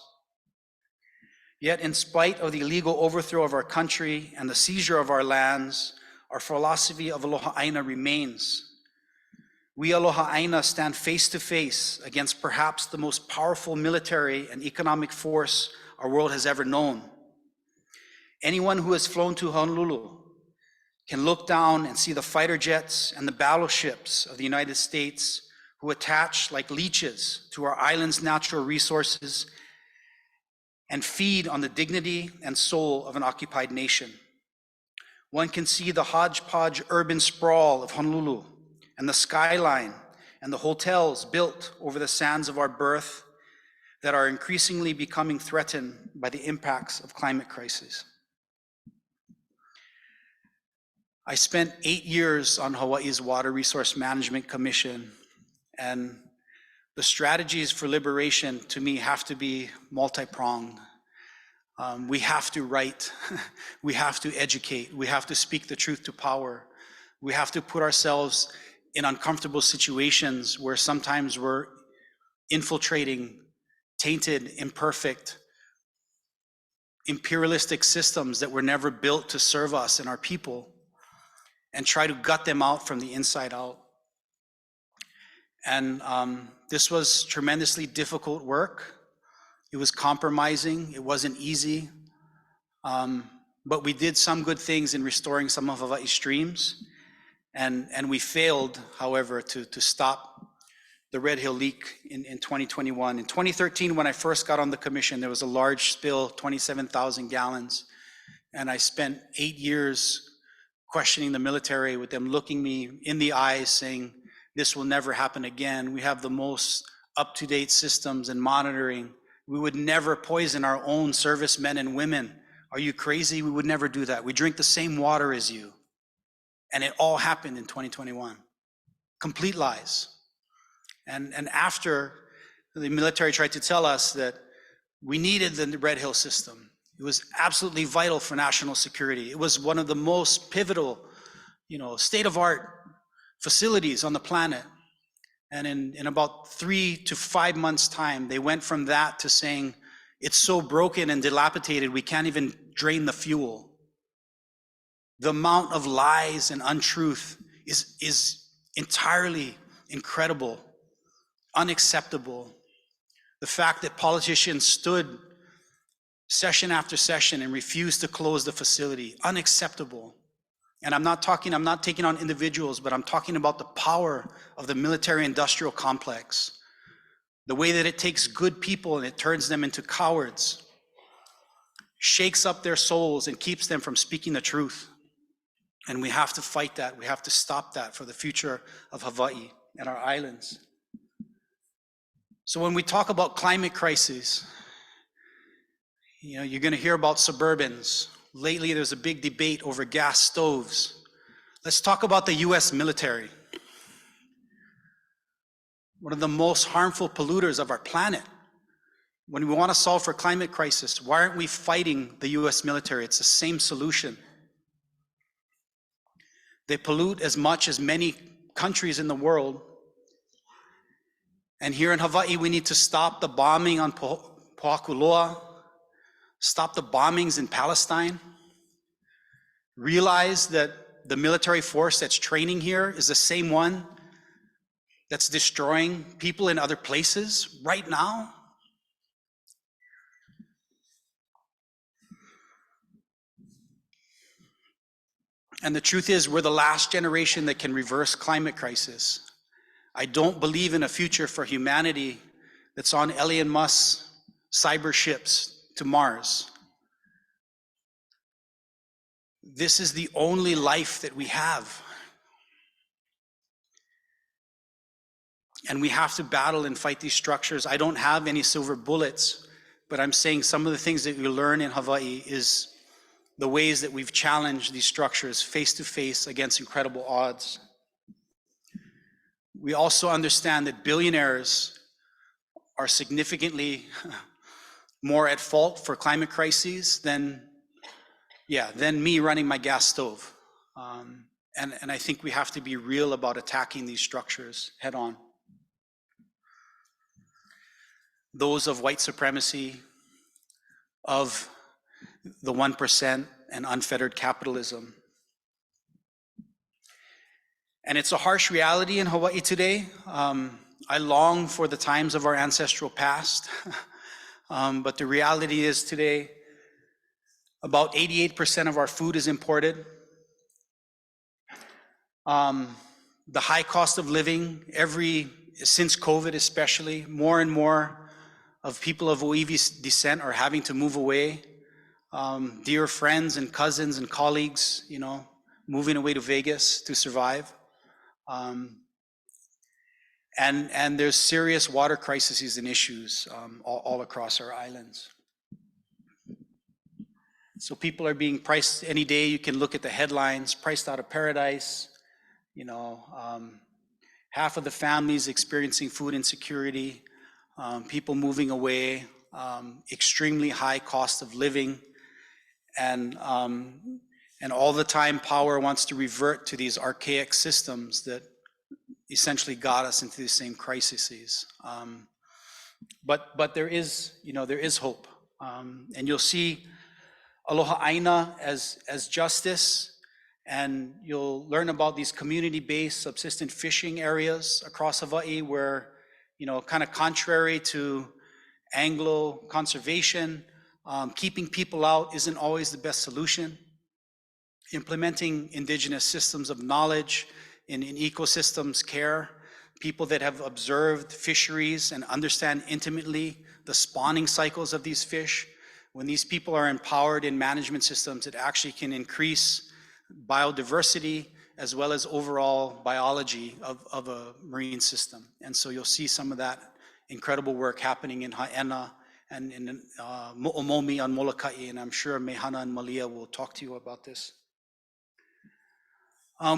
Yet in spite of the illegal overthrow of our country and the seizure of our lands, our philosophy of Aloha Aina remains. We Aloha Aina stand face to face against perhaps the most powerful military and economic force our world has ever known. Anyone who has flown to Honolulu can look down and see the fighter jets and the battleships of the United States, who attach like leeches to our island's natural resources and feed on the dignity and soul of an occupied nation. One can see the hodgepodge urban sprawl of Honolulu, and the skyline and the hotels built over the sands of our birth that are increasingly becoming threatened by the impacts of climate crisis. I spent 8 years on Hawaii's Water Resource Management Commission, and the strategies for liberation to me have to be multi-pronged. We have to write, we have to educate, we have to speak the truth to power. We have to put ourselves in uncomfortable situations where sometimes we're infiltrating tainted, imperfect, imperialistic systems that were never built to serve us and our people, and try to gut them out from the inside out. And this was tremendously difficult work. It was compromising, it wasn't easy, but we did some good things in restoring some of Hawaii's streams. And we failed, however, to stop the Red Hill leak in 2021. In 2013, when I first got on the commission, there was a large spill, 27,000 gallons. And I spent 8 years questioning the military, with them looking me in the eyes saying, this will never happen again. We have the most up-to-date systems and monitoring We would never poison our own servicemen and women. Are you crazy? We would never do that. We drink the same water as you. And it all happened in 2021. Complete lies. And after the military tried to tell us that we needed the Red Hill system, it was absolutely vital for national security. It was one of the most pivotal, state-of-art facilities on the planet. And in about 3 to 5 months' time, they went from that to saying, it's so broken and dilapidated, we can't even drain the fuel. The amount of lies and untruth is entirely incredible, unacceptable. The fact that politicians stood session after session and refused to close the facility, unacceptable. And I'm not taking on individuals, but I'm talking about the power of the military-industrial complex. The way that it takes good people and it turns them into cowards, shakes up their souls and keeps them from speaking the truth. And we have to fight that. We have to stop that for the future of Hawaii and our islands. So when we talk about climate crisis, you're going to hear about suburbans. Lately, there's a big debate over gas stoves. Let's talk about the US military. One of the most harmful polluters of our planet. When we want to solve for climate crisis, why aren't we fighting the US military? It's the same solution. They pollute as much as many countries in the world. And here in Hawaii, we need to stop the bombing on Pohakuloa, stop the bombings in Palestine, realize that the military force that's training here is the same one that's destroying people in other places right now. And the truth is, we're the last generation that can reverse climate crisis. I don't believe in a future for humanity that's on Elon Musk's cyber ships to Mars. This is the only life that we have. And we have to battle and fight these structures. I don't have any silver bullets, but I'm saying some of the things that we learn in Hawaii is the ways that we've challenged these structures face to face against incredible odds. We also understand that billionaires are significantly more at fault for climate crises than me running my gas stove. And I think we have to be real about attacking these structures head on. Those of white supremacy, of the 1% and unfettered capitalism. And it's a harsh reality in Hawaii today. I long for the times of our ancestral past, but the reality is today, about 88% of our food is imported. The high cost of living, since COVID especially, more and more of people of Oiwi descent are having to move away. Dear friends and cousins and colleagues, moving away to Vegas to survive. And there's serious water crises and issues all across our islands. So people are being priced any day. You can look at the headlines, priced out of paradise. Half of the families experiencing food insecurity, people moving away, extremely high cost of living. And all the time power wants to revert to these archaic systems that essentially got us into the same crises. But there is hope. And you'll see Aloha Aina as justice, and you'll learn about these community-based subsistent fishing areas across Hawaii where, kind of contrary to Anglo conservation, keeping people out isn't always the best solution. Implementing indigenous systems of knowledge in ecosystems care, people that have observed fisheries and understand intimately the spawning cycles of these fish. When these people are empowered in management systems, it actually can increase biodiversity as well as overall biology of a marine system. And so you'll see some of that incredible work happening in Haena and Mo'omomi on Molokai, and I'm sure Mehana and Malia will talk to you about this.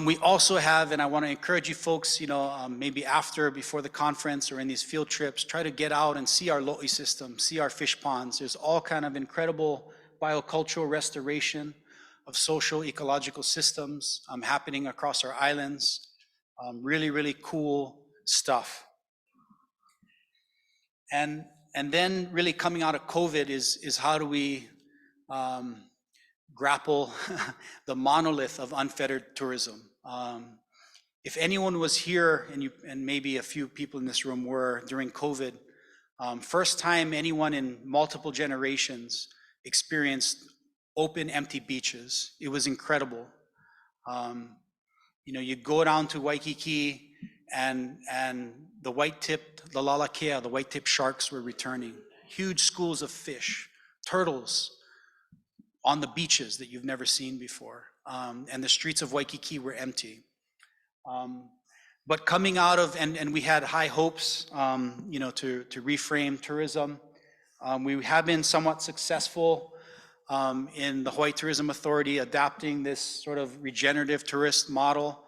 We also have, and I want to encourage you folks, maybe after, before the conference or in these field trips, try to get out and see our lo'i system, see our fish ponds. There's all kind of incredible biocultural restoration of social ecological systems happening across our islands. Really, really cool stuff. And then really coming out of COVID is how do we grapple the monolith of unfettered tourism. If anyone was here, and maybe a few people in this room were during COVID, first time anyone in multiple generations experienced open, empty beaches. It was incredible. You go down to Waikiki and the white-tipped, the lalakea, the white-tipped sharks were returning. Huge schools of fish, turtles, on the beaches that you've never seen before. And the streets of Waikiki were empty. But coming out of, and we had high hopes, to reframe tourism. We have been somewhat successful in the Hawaii Tourism Authority adapting this sort of regenerative tourist model.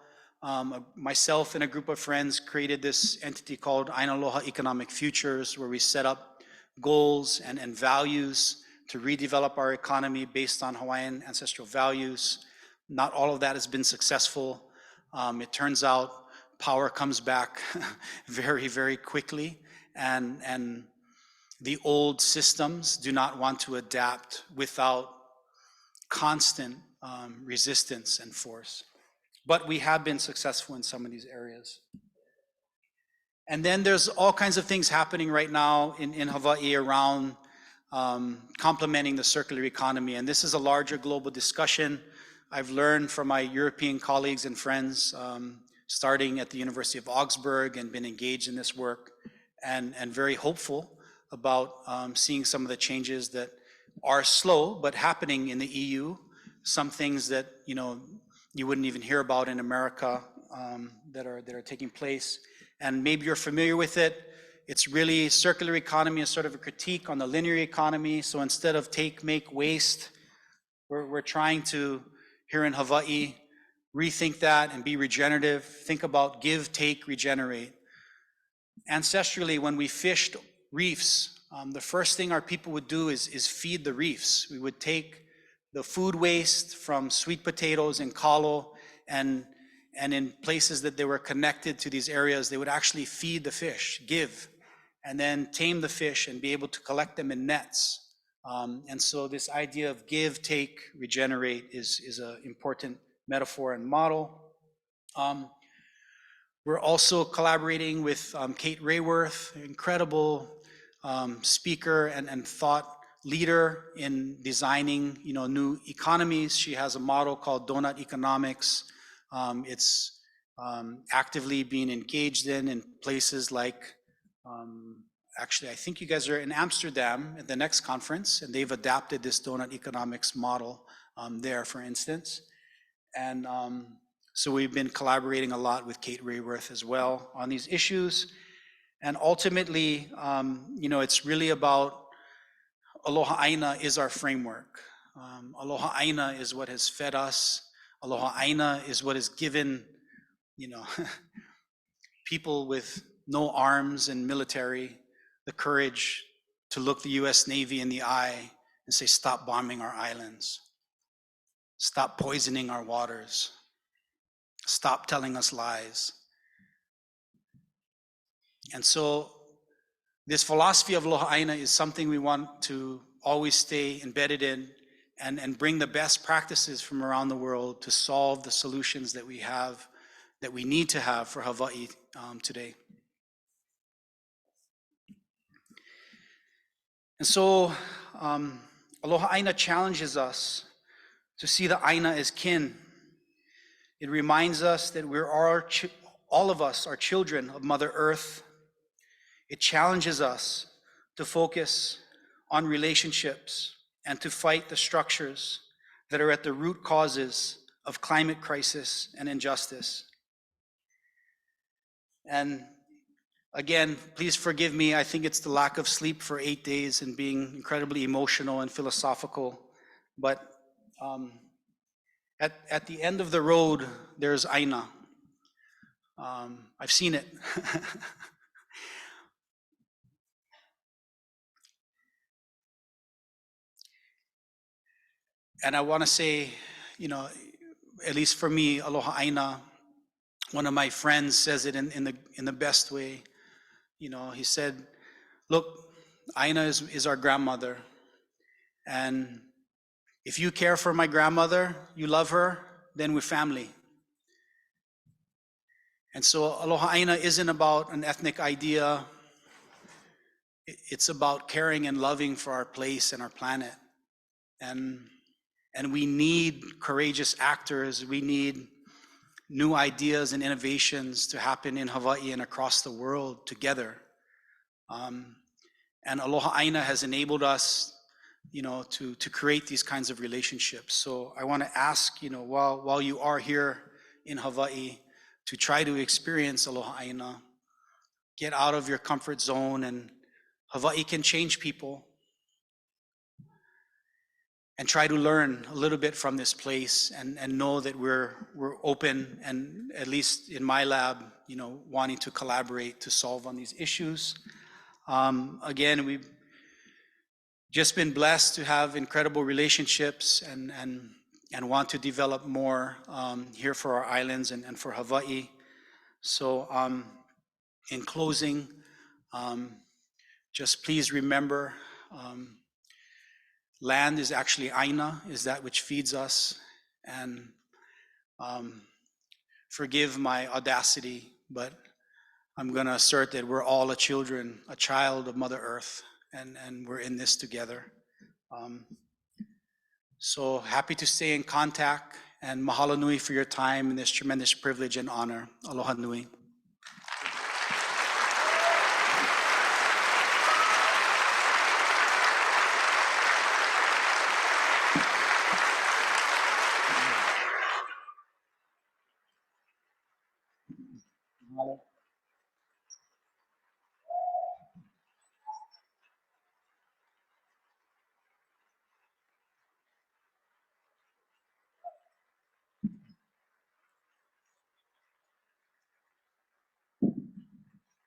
Myself and a group of friends created this entity called Aina Aloha Economic Futures, where we set up goals and values to redevelop our economy based on Hawaiian ancestral values. Not all of that has been successful. It turns out power comes back very, very quickly, and the old systems do not want to adapt without constant resistance and force. But we have been successful in some of these areas. And then there's all kinds of things happening right now in Hawaii around complementing the circular economy. And this is a larger global discussion. I've learned from my European colleagues and friends, starting at the University of Augsburg, and been engaged in this work, and very hopeful about seeing some of the changes that are slow but happening in the EU. Some things that you wouldn't even hear about in America that are taking place. And maybe you're familiar with it. It's really circular economy is sort of a critique on the linear economy. So instead of take, make, waste, we're trying to, here in Hawaii, rethink that and be regenerative. Think about give, take, regenerate. Ancestrally, when we fished reefs, the first thing our people would do is feed the reefs. We would take the food waste from sweet potatoes and kalo, and in places that they were connected to these areas, they would actually feed the fish, give, and then tame the fish and be able to collect them in nets. And so this idea of give, take, regenerate is an important metaphor and model. We're also collaborating with Kate Rayworth, incredible speaker and thought leader in designing new economies. She has a model called Donut Economics. It's actively being engaged in places like, actually, I think you guys are in Amsterdam at the next conference, and they've adapted this donut economics model there, for instance. And so we've been collaborating a lot with Kate Rayworth as well on these issues. And ultimately, it's really about Aloha Aina is our framework. Aloha Aina is what has fed us. Aloha Aina is what has given, people with no arms and military the courage to look the US Navy in the eye and say, stop bombing our islands. Stop poisoning our waters. Stop telling us lies. And so this philosophy of Aloha Aina is something we want to always stay embedded in and bring the best practices from around the world to solve the solutions that we have, that we need to have for Hawaii today. And so Aloha Aina challenges us to see the Aina as kin. It reminds us that all of us are children of Mother Earth. It challenges us to focus on relationships and to fight the structures that are at the root causes of climate crisis and injustice. And again, please forgive me. I think it's the lack of sleep for 8 days and being incredibly emotional and philosophical. But at the end of the road, there's Aina. I've seen it. And I want to say, you know, at least for me, Aloha Aina, one of my friends says it in the best way. You know, he said, look, Aina is our grandmother. And if you care for my grandmother, you love her, then we're family. And so Aloha Aina isn't about an ethnic idea. It's about caring and loving for our place and our planet. And we need courageous actors. We need new ideas and innovations to happen in Hawaii and across the world together. And Aloha Aina has enabled us, you know, to create these kinds of relationships. So I want to ask, you know, while you are here in Hawaii, to try to experience Aloha Aina, get out of your comfort zone, and Hawaii can change people. And try to learn a little bit from this place and know that we're open, and at least in my lab, you know, wanting to collaborate to solve on these issues. Again, we've just been blessed to have incredible relationships and want to develop more here for our islands and for Hawaii. So in closing, just please remember, land is actually Aina, is that which feeds us. And forgive my audacity, but I'm gonna assert that we're all a child of Mother Earth, and we're in this together. So happy to stay in contact, and mahalo nui for your time and this tremendous privilege and honor. Aloha nui.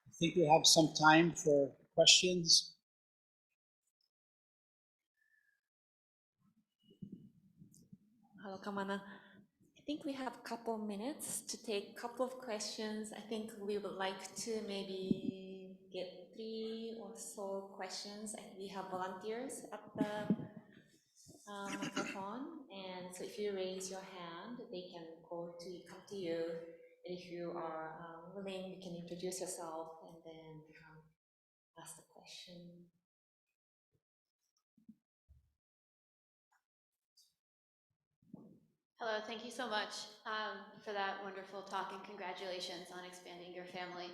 I think we have some time for questions. Hello, Kamana. I think we have a couple minutes to take a couple of questions. I think we would like to maybe get 3 or so questions. I think we have volunteers at the microphone, and so if you raise your hand, they can come to you. And if you are willing, you can introduce yourself and then ask the question. Hello, thank you so much for that wonderful talk, and congratulations on expanding your family.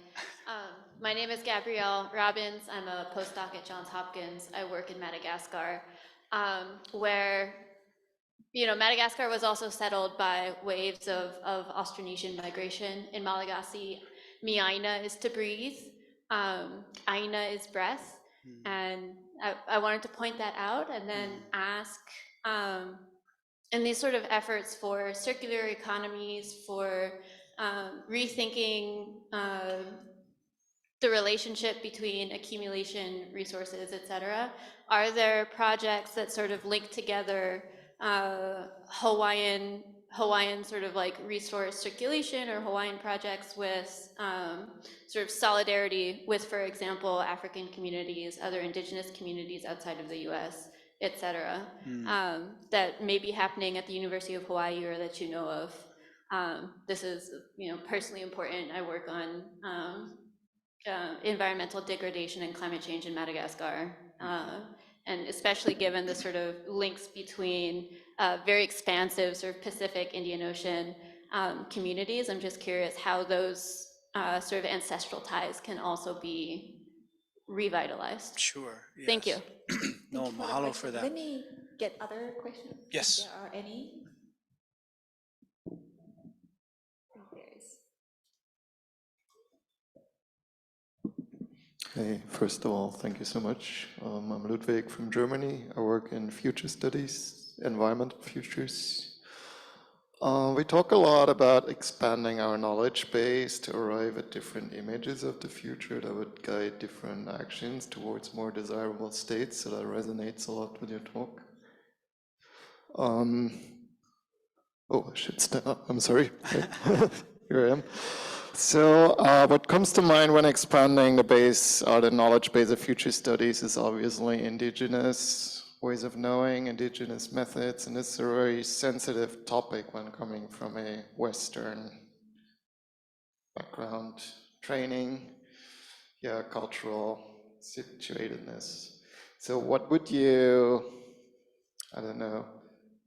My name is Gabrielle Robbins. I'm a postdoc at Johns Hopkins. I work in Madagascar, where, you know, Madagascar was also settled by waves of Austronesian migration. In Malagasy, mi aina is to breathe, aina is breath, and I wanted to point that out and then ask, and these sort of efforts for circular economies, for rethinking the relationship between accumulation, resources, et cetera, are there projects that sort of link together Hawaiian sort of like resource circulation or Hawaiian projects with sort of solidarity with, for example, African communities, other indigenous communities outside of the US, et cetera, that may be happening at the University of Hawaii or that you know of? This is, you know, personally important. I work on environmental degradation and climate change in Madagascar, and especially given the sort of links between very expansive sort of Pacific Indian Ocean communities. I'm just curious how those sort of ancestral ties can also be revitalized. Sure. Yes. Thank you. No, mahalo for that. Let me get other questions. Yes. If there are any. I think there is. Hey, first of all, thank you so much. I'm Ludwig from Germany. I work in future studies, environmental futures. We talk a lot about expanding our knowledge base to arrive at different images of the future that would guide different actions towards more desirable states. So that resonates a lot with your talk. Oh, I should stand up. I'm sorry. Here I am. So what comes to mind when expanding the base, the knowledge base of future studies is obviously indigenous ways of knowing, indigenous methods, and it's a very sensitive topic when coming from a Western background, training, cultural situatedness. So what would you, I don't know,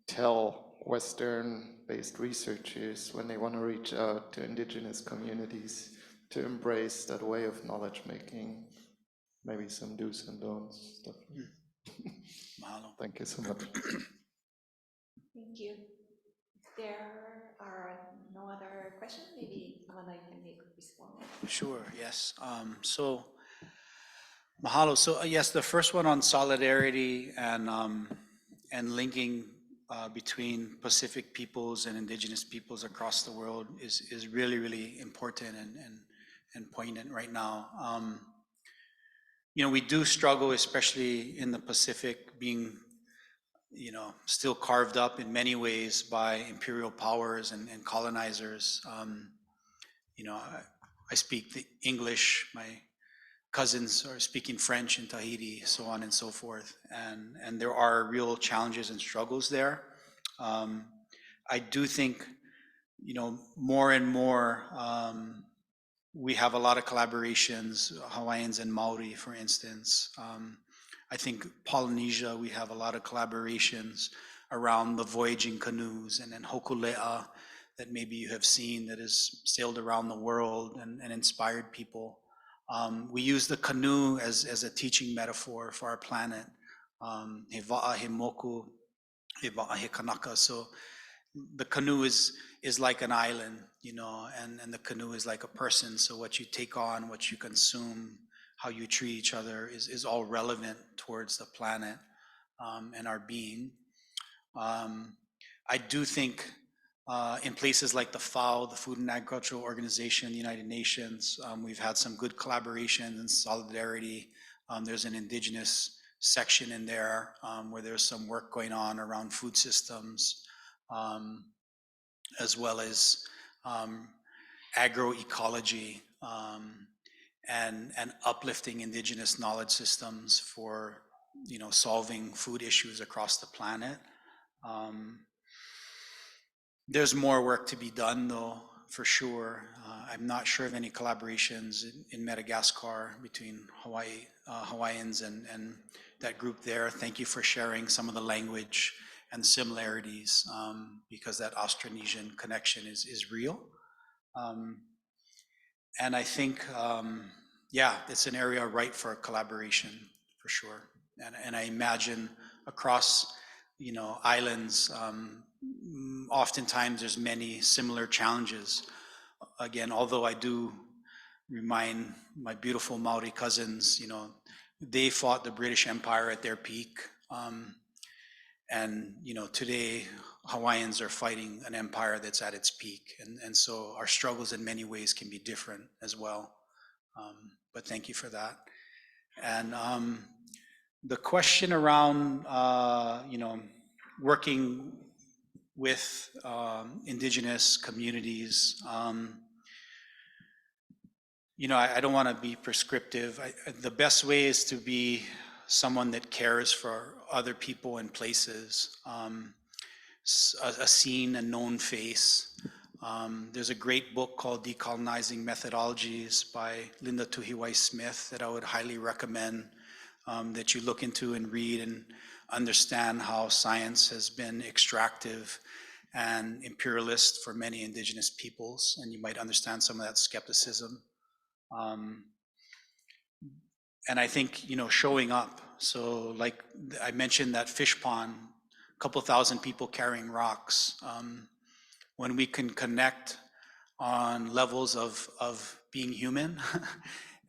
tell Western-based researchers when they want to reach out to indigenous communities to embrace that way of knowledge making? Maybe some do's and don'ts stuff. Mahalo. Thank you so much. Thank you. If there are no other questions, maybe Kamana, you can make a response. Sure, yes. So, mahalo. So yes, the first one on solidarity and linking between Pacific peoples and indigenous peoples across the world is really, really important and poignant right now. You know, we do struggle, especially in the Pacific, being, you know, still carved up in many ways by imperial powers and colonizers. You know, I speak the English, my cousins are speaking French in Tahiti, so on and so forth. And there are real challenges and struggles there. I do think, you know, more and more, we have a lot of collaborations, Hawaiians and Maori, for instance. I think Polynesia, we have a lot of collaborations around the voyaging canoes, and then Hokulea, that maybe you have seen, that has sailed around the world and inspired people. We use the canoe as a teaching metaphor for our planet. He wa'a he moku, he wa'a he kanaka. So the canoe is like an island, you know, and the canoe is like a person. So what you take on, what you consume, how you treat each other is all relevant towards the planet and our being. I do think in places like the FAO, the Food and Agricultural Organization, the United Nations, we've had some good collaboration and solidarity. There's an indigenous section in there where there's some work going on around food systems, as well as agroecology and uplifting indigenous knowledge systems for, you know, solving food issues across the planet. There's more work to be done, though, for sure. I'm not sure of any collaborations in Madagascar between Hawaiians and that group there. Thank you for sharing some of the language and similarities, because that Austronesian connection is real. And I think, yeah, it's an area ripe for collaboration, for sure. And I imagine across, you know, islands, oftentimes there's many similar challenges. Again, although I do remind my beautiful Maori cousins, you know, they fought the British Empire at their peak. And, you know, today Hawaiians are fighting an empire that's at its peak. And so our struggles in many ways can be different as well. But thank you for that. And the question around, you know, working with indigenous communities, you know, I don't want to be prescriptive. The best way is to be someone that cares for other people and places, a seen and known face. There's a great book called Decolonizing Methodologies by Linda Tuhiwai Smith that I would highly recommend, that you look into and read and understand how science has been extractive and imperialist for many indigenous peoples, and you might understand some of that skepticism. And I think, you know, showing up. So like I mentioned that fish pond, a couple thousand people carrying rocks. When we can connect on levels of being human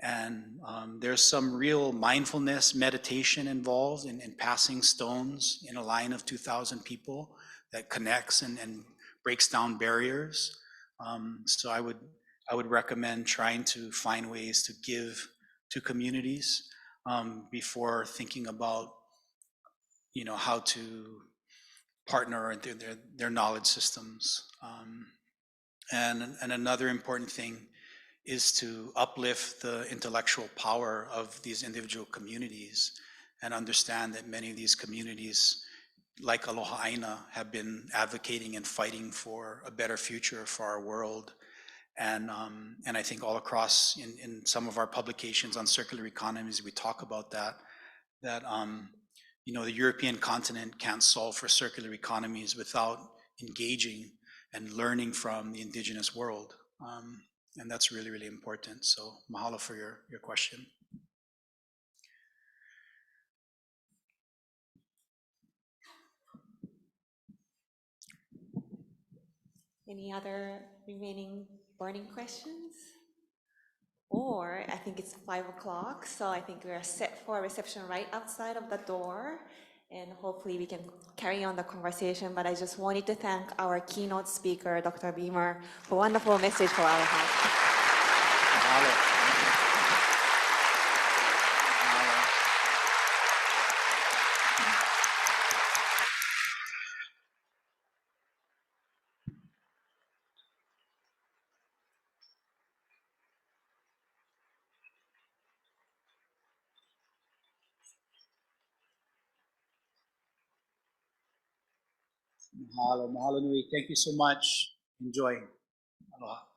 And there's some real mindfulness meditation involved in passing stones in a line of 2,000 people that connects and breaks down barriers. So I would recommend trying to find ways to give to communities before thinking about, how to partner into their knowledge systems. And another important thing is to uplift the intellectual power of these individual communities and understand that many of these communities, like Aloha Aina, have been advocating and fighting for a better future for our world. And I think all across in some of our publications on circular economies, we talk about that the European continent can't solve for circular economies without engaging and learning from the indigenous world. And that's really, really important. So mahalo for your question. Any other remaining burning questions? Or I think it's 5 o'clock, so I think we are set for a reception right outside of the door. And hopefully we can carry on the conversation, but I just wanted to thank our keynote speaker, Dr. Beamer, for a wonderful message for our house. Mahalo. Mahalo, mahalo nui. Thank you so much. Enjoy. Aloha.